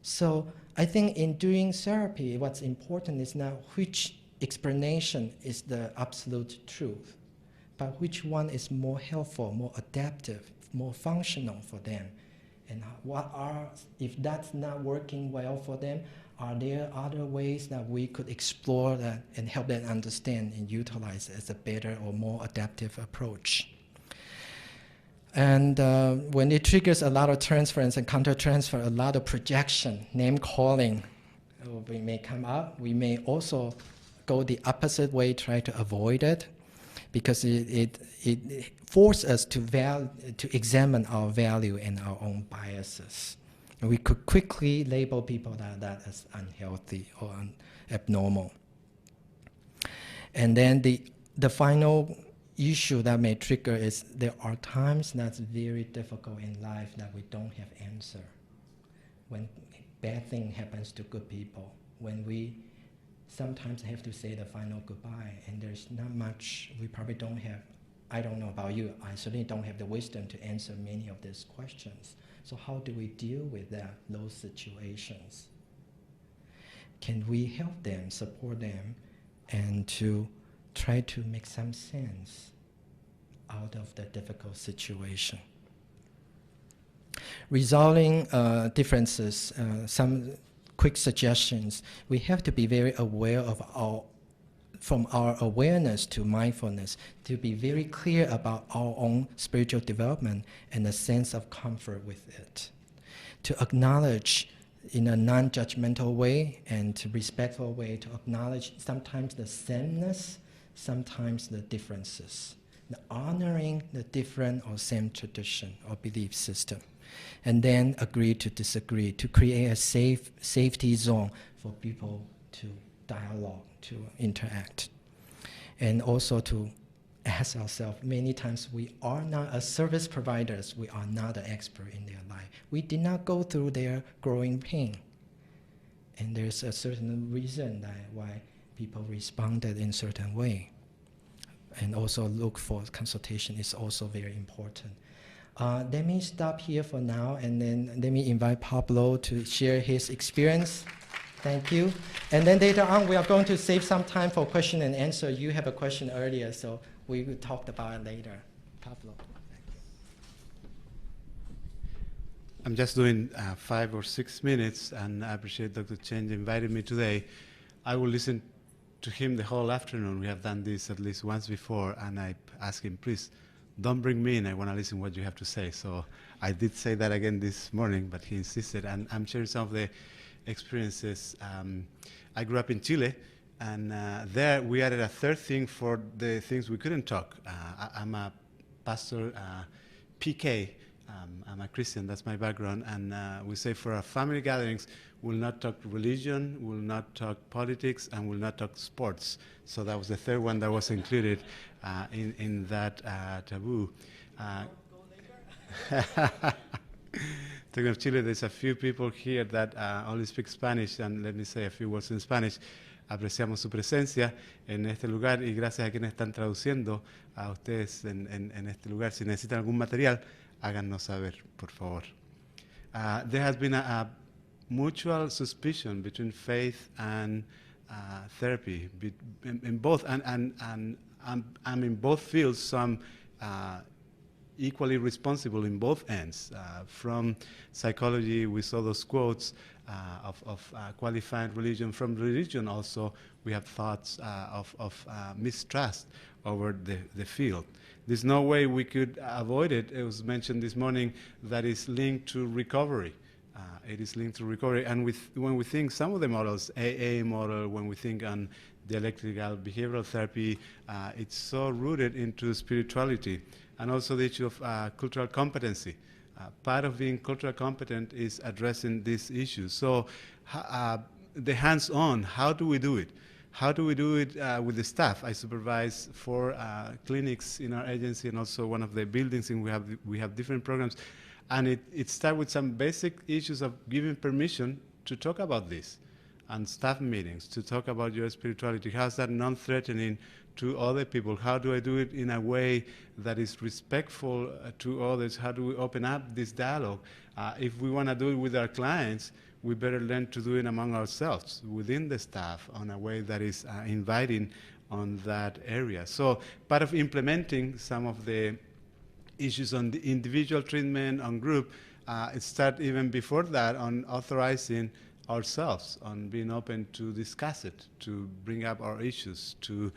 So I think in doing therapy, what's important is not which explanation is the absolute truth, but which one is more helpful, more adaptive, more functional for them. And if that's not working well for them, are there other ways that we could explore that and help them understand and utilize as a better or more adaptive approach? And when it triggers a lot of transference and counter-transfer, a lot of projection, name-calling, we may come up. We may also go the opposite way, try to avoid it, because it forces us to examine our value and our own biases. And we could quickly label people that as unhealthy or abnormal. And then the final issue that may trigger is there are times that's very difficult in life that we don't have answer. When bad thing happens to good people, when we sometimes have to say the final goodbye, and there's not much, we probably don't have, I don't know about you, I certainly don't have the wisdom to answer many of these questions. So how do we deal with those situations? Can we help them, support them, and to try to make some sense out of the difficult situation? Resolving differences, some quick suggestions. We have to be very aware of from our awareness to mindfulness, to be very clear about our own spiritual development and a sense of comfort with it. To acknowledge in a non-judgmental way and to respectful way, to acknowledge sometimes the sameness, sometimes the differences. The honoring the different or same tradition or belief system. And then agree to disagree, to create a safety zone for people to dialogue, to interact. And also to ask ourselves, many times we are not, as service providers, we are not an expert in their life. We did not go through their growing pain. And there's a certain reason why people responded in a certain way. And also look for consultation is also very important. Let me stop here for now, and then let me invite Pablo to share his experience. Thank you. And then later on, we are going to save some time for question and answer. You have a question earlier, so we will talk about it later. Pablo. I'm just doing 5 or 6 minutes, and I appreciate Dr. Cheng invited me today. I will listen to him the whole afternoon. We have done this at least once before, and I asked him, please, don't bring me in. I want to listen what you have to say. So I did say that again this morning, but he insisted, and I'm sharing some of the experiences. I grew up in Chile, and there we added a third thing for the things we couldn't talk. I'm a pastor, PK. I'm a Christian, that's my background, and we say for our family gatherings, we'll not talk religion, we'll not talk politics, and we'll not talk sports. So that was the third one that was included in that taboo. Talking of Chile, there's a few people here that only speak Spanish, and let me say a few words in Spanish. Apreciamos su presencia en este lugar y gracias a quienes están traduciendo a ustedes en este lugar. Si necesitan algún material, háganos saber, por favor. There has been a mutual suspicion between faith and therapy in both, and in both fields, some equally responsible in both ends. From psychology, we saw those quotes of qualified religion. From religion also, we have thoughts of mistrust over the field. There's no way we could avoid it. It was mentioned this morning that is linked to recovery. It is linked to recovery. And when we think some of the models, AA model, when we think on dialectical behavioral therapy, it's so rooted into spirituality. And also the issue of cultural competency. Part of being culturally competent is addressing these issues. So the hands-on, how do we do it? How do we do it with the staff? I supervise 4 clinics in our agency, and also one of the buildings, and we have different programs. And it starts with some basic issues of giving permission to talk about this, and staff meetings to talk about your spirituality. How's that non-threatening to other people? How do I do it in a way that is respectful to others? How do we open up this dialogue? If we want to do it with our clients, we better learn to do it among ourselves, within the staff, on a way that is inviting on that area. So part of implementing some of the issues on the individual treatment, on group, it starts even before that on authorizing ourselves, on being open to discuss it, to bring up our issues, to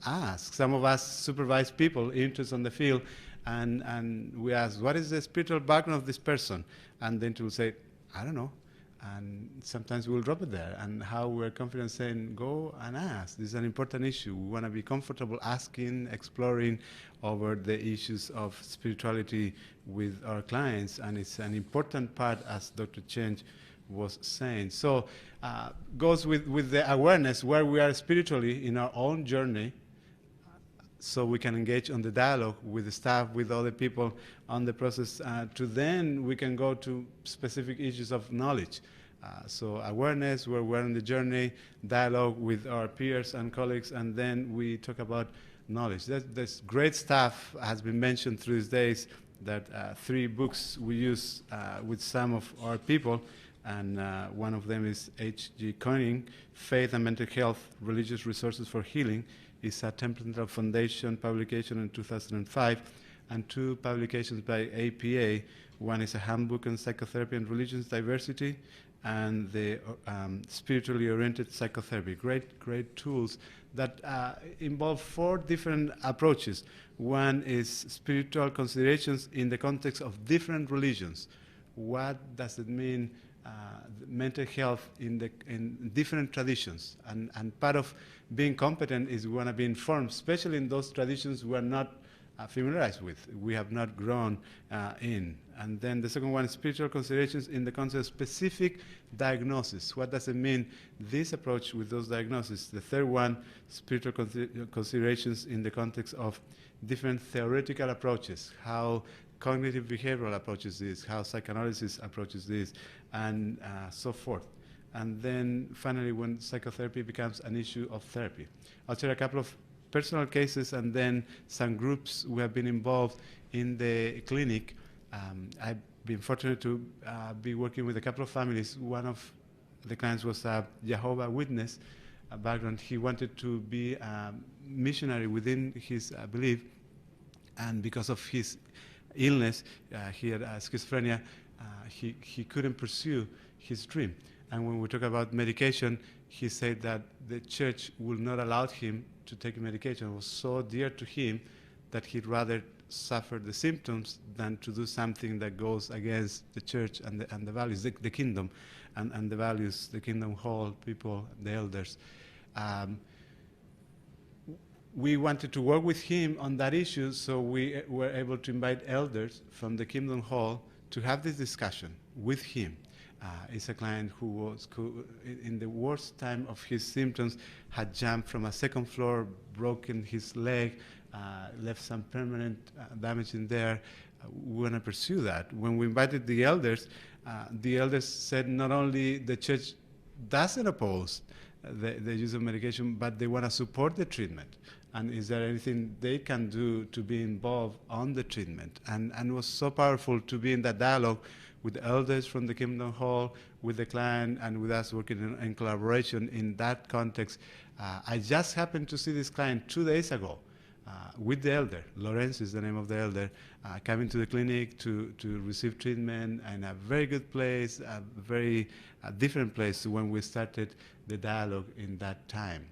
ask. Some of us supervise people interested in the field, and we ask, what is the spiritual background of this person? And then to say, I don't know. And sometimes we'll drop it there. And how we're confident saying, go and ask. This is an important issue. We want to be comfortable asking, exploring over the issues of spirituality with our clients. And it's an important part, as Dr. Cheng was saying. So goes with the awareness where we are spiritually in our own journey, so we can engage on the dialogue with the staff, with other people on the process, to then we can go to specific issues of knowledge. So awareness, where we're on the journey, dialogue with our peers and colleagues, and then we talk about knowledge. There's great stuff has been mentioned through these days, that 3 books we use with some of our people, and one of them is H.G. Koenig, Faith and Mental Health, Religious Resources for Healing. It's a Temperamental Foundation publication in 2005, and 2 publications by APA. One is a Handbook on Psychotherapy and Religious Diversity, and the Spiritually Oriented Psychotherapy. Great tools that involve 4 different approaches. One is spiritual considerations in the context of different religions. What does it mean, mental health in different traditions? And part of being competent is we want to be informed, especially in those traditions we are not familiarized with, we have not grown in. And then the second one is spiritual considerations in the context of specific diagnosis. What does it mean, this approach with those diagnoses? The third one, spiritual considerations in the context of different theoretical approaches, how cognitive behavioral approaches this, how psychoanalysis approaches this, and so forth. And then finally, when psychotherapy becomes an issue of therapy. I'll share a couple of personal cases and then some groups who have been involved in the clinic. I've been fortunate to be working with a couple of families. One of the clients was a Jehovah's Witness background. He wanted to be a missionary within his belief, And because of his illness, he had schizophrenia, he couldn't pursue his dream. And when we talk about medication, he said that the church would not allow him to take medication. It was so dear to him that he'd rather suffer the symptoms than to do something that goes against the church and the values, the kingdom, and the values, the kingdom hall, people, the elders. We wanted to work with him on that issue, so we were able to invite elders from the Kingdom Hall to have this discussion with him. It's a client who in the worst time of his symptoms, had jumped from a second floor, broken his leg, left some permanent damage in there. We want to pursue that. When we invited the elders said not only the church doesn't oppose the use of medication, but they want to support the treatment. And is there anything they can do to be involved on the treatment? And it was so powerful to be in that dialogue with the elders from the Kingdom Hall, with the client, and with us working in collaboration in that context. I just happened to see this client 2 days ago with the elder. Lorenz is the name of the elder, coming to the clinic to receive treatment in a very good place, a very different place to when we started the dialogue in that time.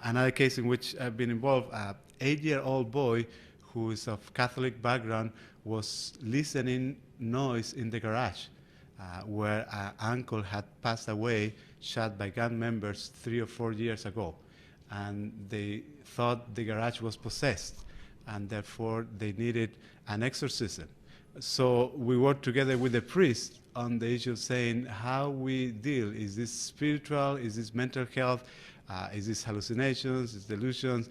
Another case in which I've been involved, an 8-year-old boy who is of Catholic background was listening noise in the garage where an uncle had passed away, shot by gang members 3 or 4 years ago. And they thought the garage was possessed, and therefore they needed an exorcism. So we worked together with the priest on the issue of saying how we deal. Is this spiritual? Is this mental health? Is this hallucinations? Is delusions?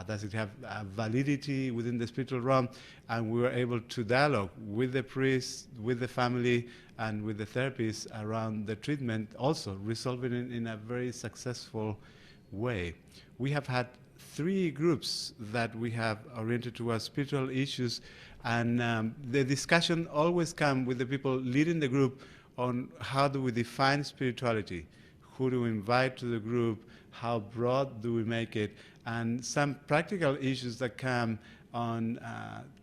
Does it have validity within the spiritual realm? And we were able to dialogue with the priest, with the family, and with the therapist around the treatment, also resolving it in a very successful way. We have had 3 groups that we have oriented towards spiritual issues, and the discussion always comes with the people leading the group on how do we define spirituality, who do we invite to the group, how broad do we make it, and some practical issues that come on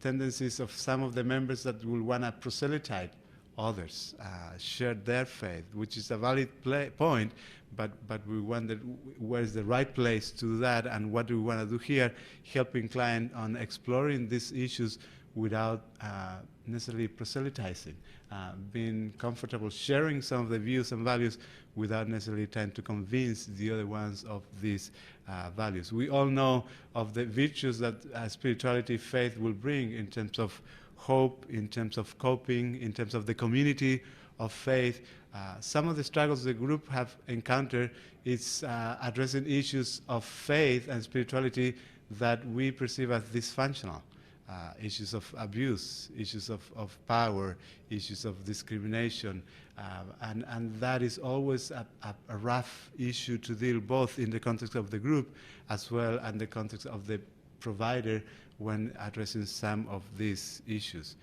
tendencies of some of the members that will want to proselytize others, share their faith, which is a valid point, but we wondered where is the right place to do that, and what do we want to do here, helping client on exploring these issues without necessarily proselytizing, being comfortable sharing some of the views and values without necessarily trying to convince the other ones of these values. We all know of the virtues that spirituality, faith will bring in terms of hope, in terms of coping, in terms of the community of faith. Some of the struggles the group have encountered is addressing issues of faith and spirituality that we perceive as dysfunctional. Issues of abuse, issues of power, issues of discrimination, and that is always a rough issue to deal both in the context of the group as well and the context of the provider when addressing some of these issues.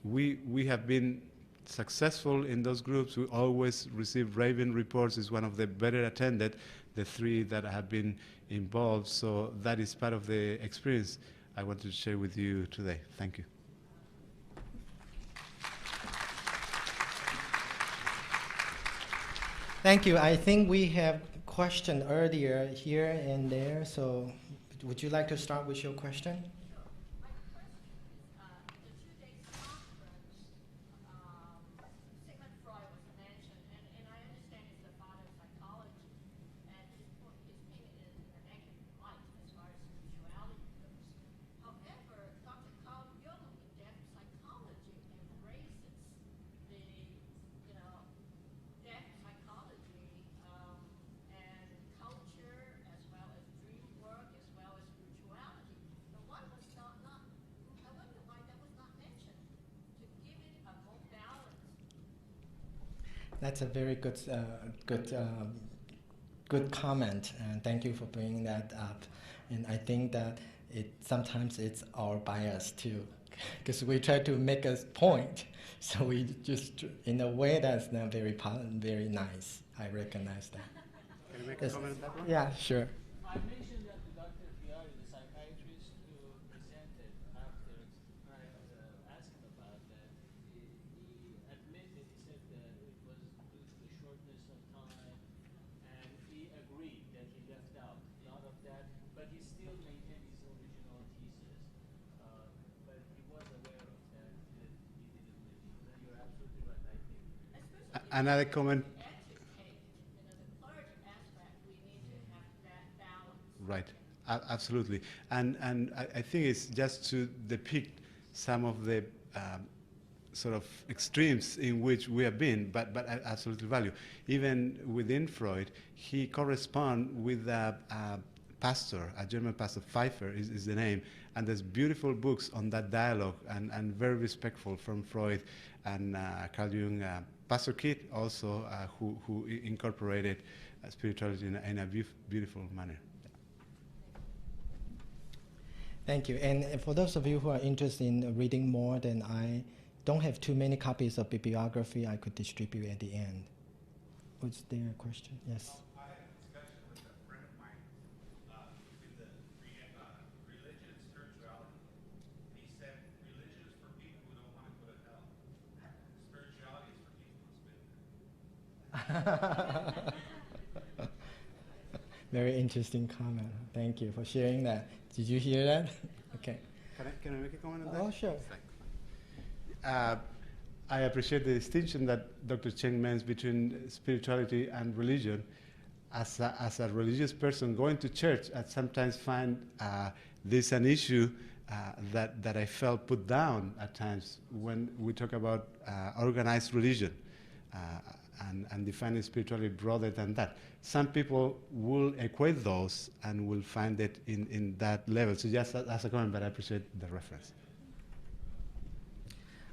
We have been successful in those groups. We always receive raving reports. It's one of the better attended, the 3 that have been involved, so that is part of the experience I wanted to share with you today. Thank you. Thank you. I think we have a question earlier here and there, so would you like to start with your question? That's a very good comment, and thank you for bringing that up. And I think that sometimes it's our bias too, because we try to make a point, so we just in a way that's not very nice. I recognize that. Can you make a comment on that one? Yeah, sure. I mentioned that to Dr. Fiari, the psychiatrist, to presented after I asked him about that, he admitted, he said that it was due to the shortness of time, and he agreed that he left out a lot of that, but he still maintained his original thesis. But he was aware of that, that he didn't really. So you're absolutely right, I think. Another comment. Right, absolutely. And I think it's just to depict some of the sort of extremes in which we have been, but I absolutely value. Even within Freud, he corresponds with a pastor, a German pastor, Pfeiffer is the name, and there's beautiful books on that dialogue and very respectful from Freud and Carl Jung. Pastor Kidd also, who incorporated spirituality in a beautiful manner. Thank you. And for those of you who are interested in reading more, then I don't have too many copies of bibliography I could distribute at the end. Was there a question? Yes. I had a discussion with a friend of mine with the religion and spirituality. He said religion is for people who don't want to go to hell. Spirituality is for people who've been there. Very interesting comment. Thank you for sharing that. Did you hear that? Okay. Can I make a comment on that? Oh, sure. I appreciate the distinction that Dr. Cheng makes between spirituality and religion. As a religious person going to church, I sometimes find this an issue that I felt put down at times when we talk about organized religion and defining spirituality broader than that. Some people will equate those and will find it in that level. So just as a comment, but I appreciate the reference.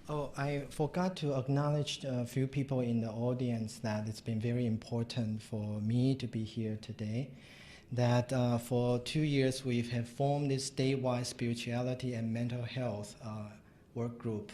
Oh, I forgot to acknowledge a few people in the audience that it's been very important for me to be here today. That for 2 years we have formed this statewide spirituality and mental health work group.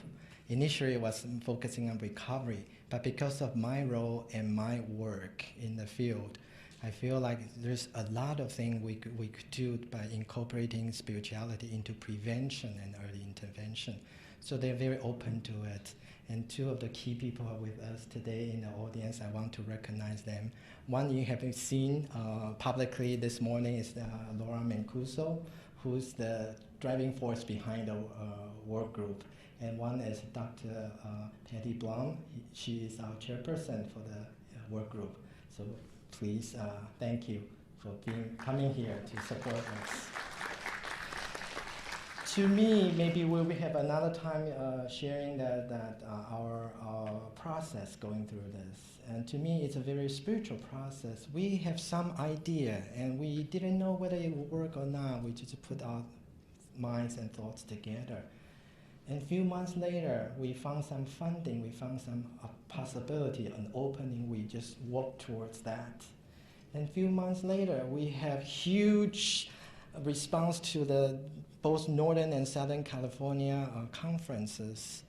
Initially it was focusing on recovery, but because of my role and my work in the field, I feel like there's a lot of things we could do by incorporating spirituality into prevention and early intervention. So they're very open to it. And two of the key people are with us today in the audience. I want to recognize them. One you have seen publicly this morning is Laura Mancuso, who's the driving force behind the work group. And one is Dr. Patty Blum. She is our chairperson for the work group. So please, thank you for coming here to support us. To me, maybe we'll have another time sharing our process going through this. And to me, it's a very spiritual process. We have some idea, and we didn't know whether it would work or not. We just put our minds and thoughts together. And a few months later, we found some funding, we found some possibility, an opening, we just worked towards that. And a few months later, we have huge response to the both Northern and Southern California conferences.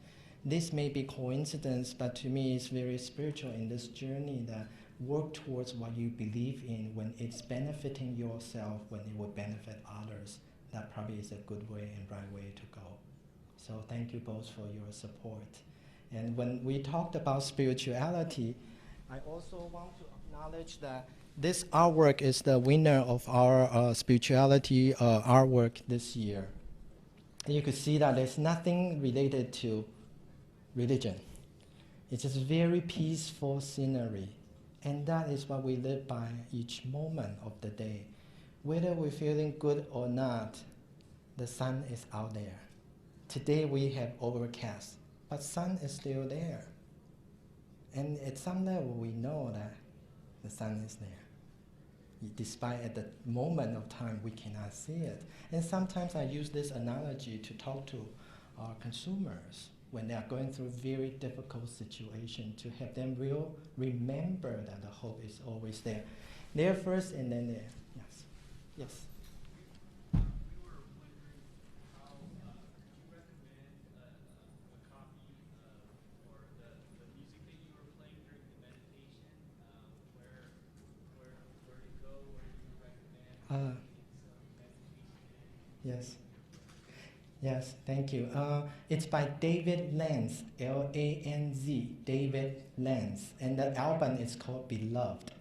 This may be coincidence, but to me it's very spiritual in this journey that work towards what you believe in when it's benefiting yourself, when it will benefit others. That probably is a good way and right way to go. So thank you both for your support. And when we talked about spirituality, I also want to acknowledge that this artwork is the winner of our spirituality artwork this year. And you could see that there's nothing related to religion. It's just very peaceful scenery. And that is what we live by each moment of the day. Whether we're feeling good or not, the sun is out there. Today we have overcast, but sun is still there. And at some level we know that the sun is there. Despite at the moment of time we cannot see it. And sometimes I use this analogy to talk to our consumers when they are going through very difficult situation, to have them remember that the hope is always there. There first and then there. Yes. Yes. We were wondering how you recommend a copy for the music that you were playing during the meditation, where to go, where you recommend some meditation. Yes. Yes, thank you. It's by David Lanz, L-A-N-Z, David Lanz, and the album is called Beloved.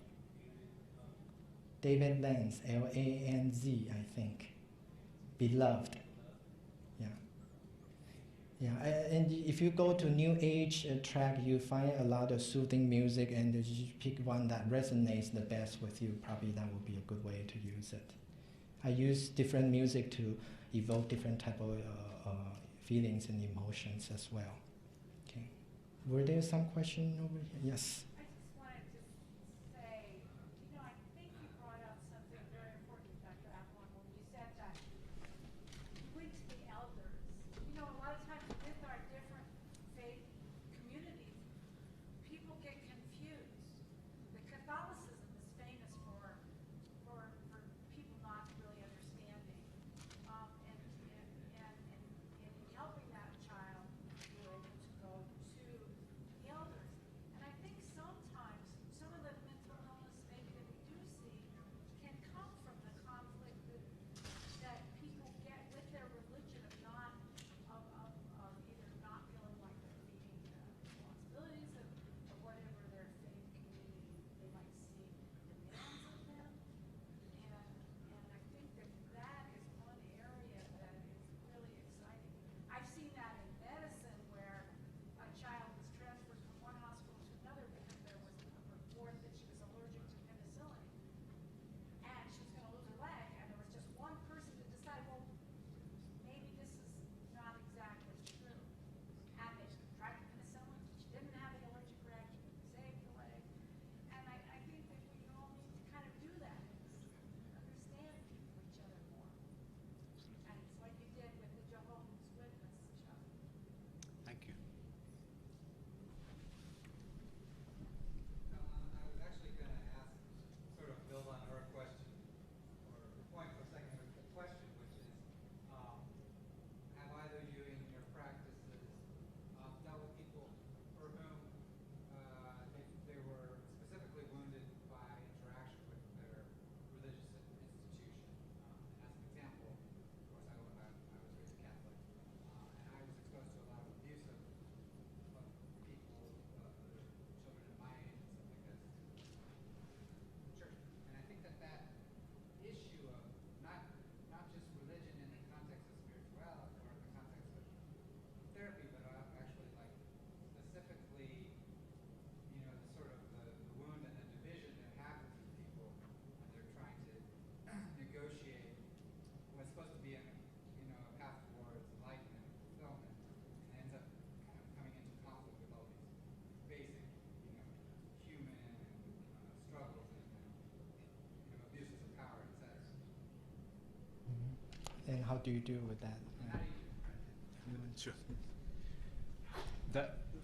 David Lanz, L-A-N-Z, I think. Beloved. Yeah. Yeah, and if you go to New Age track, you find a lot of soothing music, and you pick one that resonates the best with you. Probably that would be a good way to use it. I use different music to evoke different type of feelings and emotions as well. Okay. Were there some question over here? Yes. I just wanted to say, I think you brought up something very important, Dr. Avalon, when you said that you went to the elders. A lot of times with our different faith communities, people get confused. The Catholicism is famous for people not really understanding. And in helping that child, you were able to go to the elders. And I think sometimes some of the mental illness maybe that we do see can come from the conflict that people get with their religion of not of either not feeling like they're meeting the responsibilities of whatever their faith community they might see demands of them. And I think that is one area that is really exciting. I've seen that in medicine where a child was transferred from one hospital to another because there was a report that she was allergic to penicillin. And she was going to lose her leg, and there was just one person to decide, well, maybe this is not exactly true. And they tried the penicillin, she didn't have the allergic reaction, saved the leg. And I think that we all need to kind of do that, is understand each other more. And it's like you did with the Jehovah's Witness, Chuck. Thank you. I was actually going to ask, sort of build on her question, or point for a second, the question, which is, have either of you in your practices dealt with people for whom they were specifically wounded by interaction with their religious institution? As an example, of course, I was raised Catholic, and I was exposed to a lot of abuse of people, children of my age and stuff like this, church. And I think that issue of not just religion in the context of spirituality or in the context of therapy, but actually like specifically, the sort of the wound and the division that happens with people when they're trying to negotiate what's supposed to be a path towards enlightenment and fulfillment, and ends up kind of coming into conflict with all these basic, human struggles and abuses of power, etc. And how do you deal with that? How do you Sure.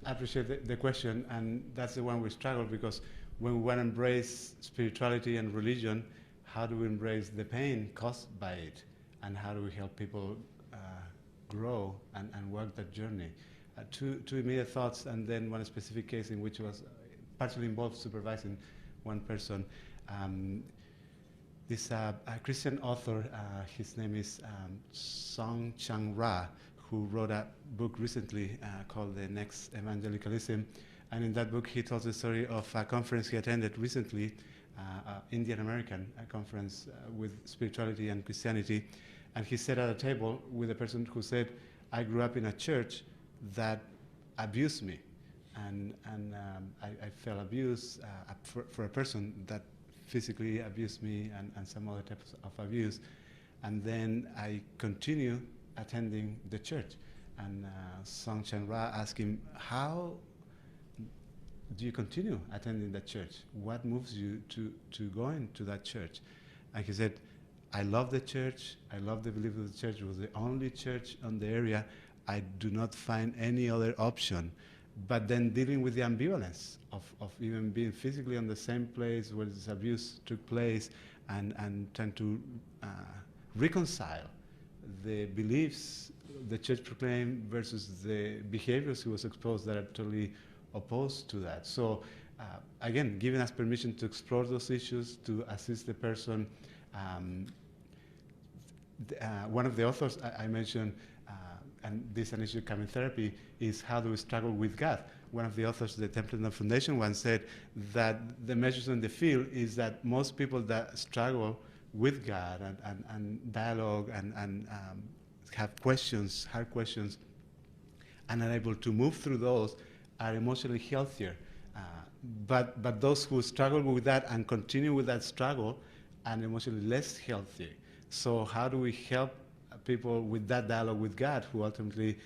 I appreciate the question, and that's the one we struggle, because when we want to embrace spirituality and religion, how do we embrace the pain caused by it, and how do we help people grow and work that journey? Two immediate thoughts, and then one specific case in which was partially involved supervising one person. This a Christian author, his name is Song Chang Ra, who wrote a book recently called The Next Evangelicalism. And in that book, he tells the story of a conference he attended recently, Indian American conference with spirituality and Christianity. And he sat at a table with a person who said, I grew up in a church that abused me. And I felt abuse for a person that physically abused me and some other types of abuse. And then I continue attending the church. And Song Chen Ra asked him, how do you continue attending that church? What moves you to go into that church? And he said, I love the church. I love the belief of the church. It was the only church in the area. I do not find any other option. But then dealing with the ambivalence of even being physically on the same place where this abuse took place, and trying to reconcile the beliefs the church proclaimed versus the behaviors he was exposed that are totally opposed to that. So again, giving us permission to explore those issues, to assist the person. One of the authors I mentioned and this is an issue coming therapy, is how do we struggle with God? One of the authors of the Templeton Foundation once said that the measures in the field is that most people that struggle with God and dialogue and have questions, hard questions, and are able to move through those are emotionally healthier. But those who struggle with that and continue with that struggle are emotionally less healthy. So how do we help people with that dialogue with God, who ultimately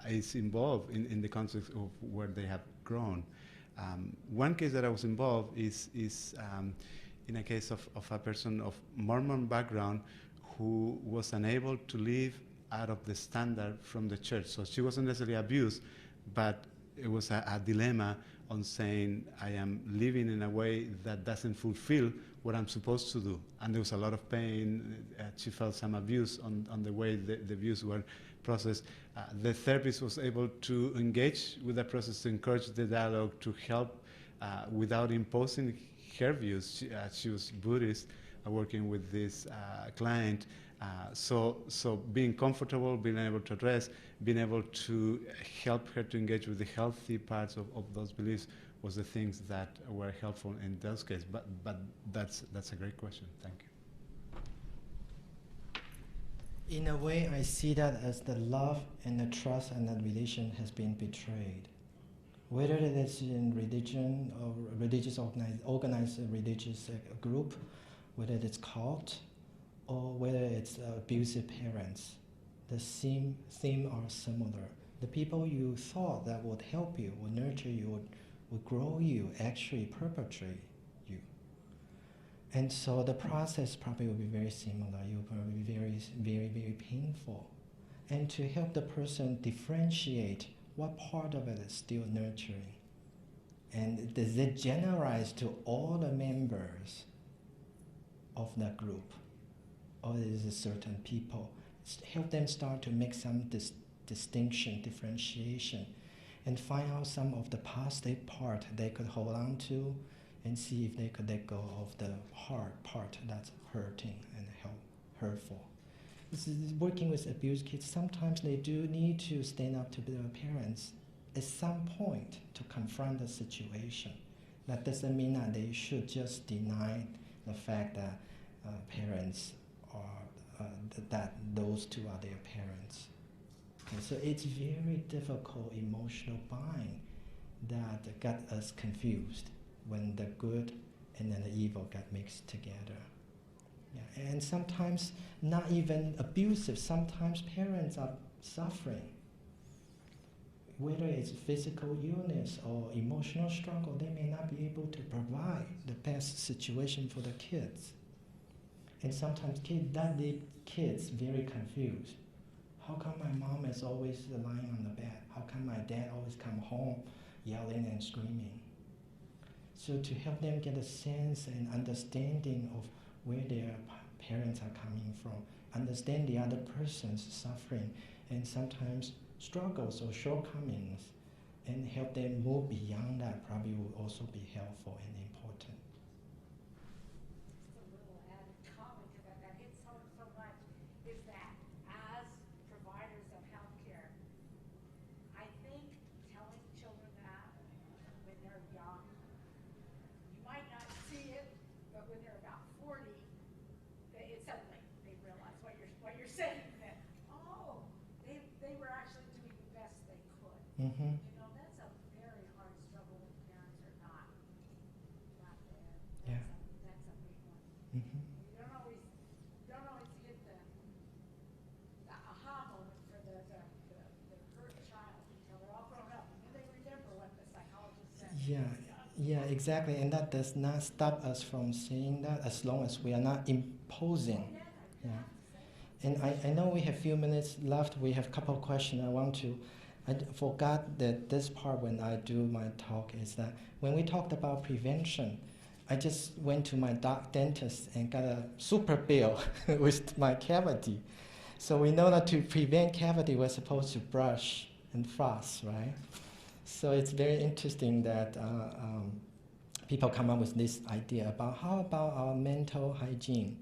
is involved in the context of where they have grown? One case that I was involved is in a case of a person of Mormon background who was unable to live out of the standard from the church. So she wasn't necessarily abused, but it was a dilemma on saying, I am living in a way that doesn't fulfill what I'm supposed to do. And there was a lot of pain. She felt some abuse on the way the views were processed. The therapist was able to engage with that process, to encourage the dialogue, to help without imposing her views. She was Buddhist, working with this client. So being comfortable, being able to address, being able to help her to engage with the healthy parts of those beliefs was the things that were helpful in those cases. But that's a great question. Thank you. In a way, I see that as the love and the trust and the relation has been betrayed. Whether it is in religion or organized religious group, whether it's cult, or whether it's abusive parents, the theme are similar. The people you thought that would help you, would nurture you, would grow you, actually perpetrate you. And so the process probably will be very similar. You'll probably be very, very, very painful. And to help the person differentiate what part of it is still nurturing. And does it generalize to all the members of that group? Or is it certain people? Help them start to make some distinction, differentiation, and find out some of the positive part they could hold on to, and see if they could let go of the hard part that's hurting and hurtful. This is working with abused kids. Sometimes they do need to stand up to their parents at some point to confront the situation. That doesn't mean that they should just deny the fact that parents are that those two are their parents. Okay, so it's very difficult emotional bind that got us confused when the good and then the evil got mixed together. Yeah, and sometimes not even abusive. Sometimes parents are suffering. Whether it's physical illness or emotional struggle, they may not be able to provide the best situation for the kids. And sometimes that leaves kids very confused. How come my mom is always lying on the bed? How come my dad always come home yelling and screaming? So to help them get a sense and understanding of where their parents are coming from, understand the other person's suffering and sometimes struggles or shortcomings, and help them move beyond that probably will also be helpful and important. Just a little added comment to that hits home so much, is that as providers of healthcare, I think telling children that when they're young, you might not see it, but when they're about 40, it suddenly they realize what you're saying, that they were actually doing the best they could. Mm-hmm. You know, that's a very hard struggle when parents are not there. Yeah. That's a big one. Mm-hmm. You don't always get the aha moment for the hurt child until they're all grown up, and then they remember what the psychologist said. Yeah, exactly. And that does not stop us from saying that as long as we are not imposing. Yeah. And I know we have a few minutes left. We have a couple of questions I forgot that this part when I do my talk is that when we talked about prevention, I just went to my dentist and got a super bill with my cavity. So we know that to prevent cavity, we're supposed to brush and floss, right? So it's very interesting that people come up with this idea about how about our mental hygiene?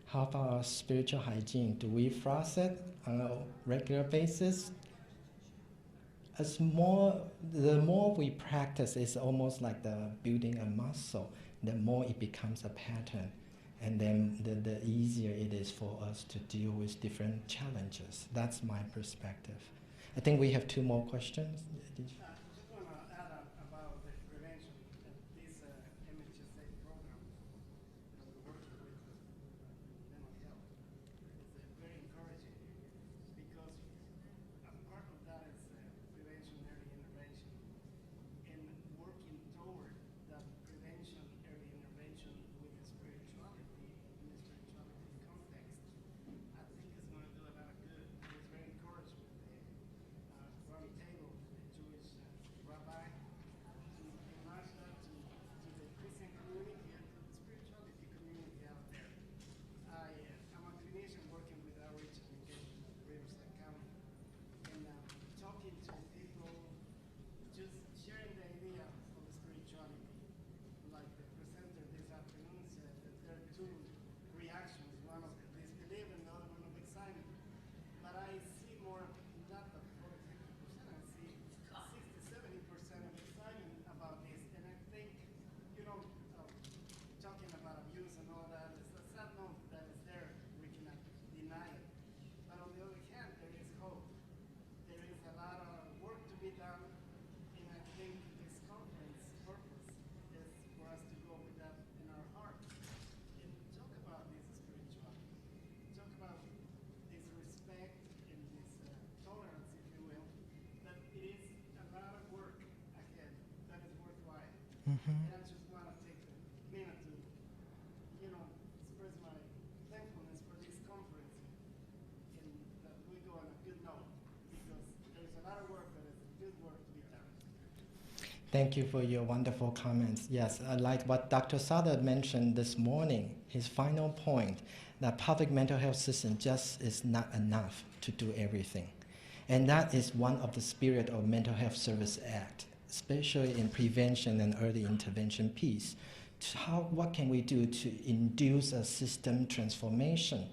How about our spiritual hygiene? Do we floss it on a regular basis? the more we practice, it's almost like the building a muscle. The more it becomes a pattern, and then the easier it is for us to deal with different challenges. That's my perspective. I think we have 2 more questions. Did you? I just want to add about the prevention. This MHSA program that we're working with mental health is very encouraging because a part of that is prevention, early intervention, and working toward that prevention, early intervention with the spirituality in the spirituality context. I think it's going to do a lot of good. I was very encouraged with the Roundtable, the Jewish rabbi, to enlarge that to the Christian community and to the spirituality community out there. I'm a clinician working with outreach and engagement in Riverside County, and talking to people, just sharing the idea of spirituality. Like the presenter this afternoon said, that there are 2 reactions, one of disbelief and the other one of excitement. But I see more, not the 40-50%, I see 60-70% of excitement about this. And I think, talking about abuse and all that, it's a sad note that is there. We cannot deny it. But on the other hand, there is hope. There is a lot of work to be done, and I think this conference purpose is for us to go with that in our hearts and talk about this spirituality, talk about this respect and this tolerance, if you will, that it is a lot of work ahead that is worthwhile. And I just want to take a minute to, express my thankfulness for this conference and that we go on a good note because there's a lot of work that is good work to be done. Thank you for your wonderful comments. Yes, I like what Dr. Sada mentioned this morning, his final point, that public mental health system just is not enough to do everything. And that is one of the spirit of Mental Health Service Act, especially in prevention and early intervention piece. What can we do to induce a system transformation,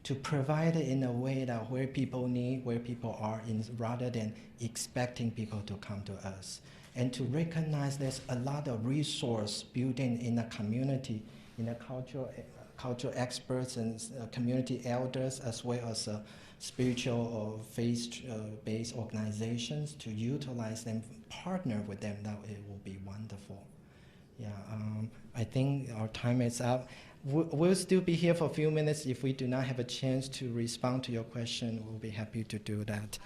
to provide it in a way that where people need, where people are, rather than expecting people to come to us. And to recognize there's a lot of resource building in the community, in the cultural experts and community elders, as well as spiritual or faith-based organizations, to utilize them, partner with them, that it will be wonderful. Yeah, I think our time is up. We'll still be here for a few minutes. If we do not have a chance to respond to your question, we'll be happy to do that.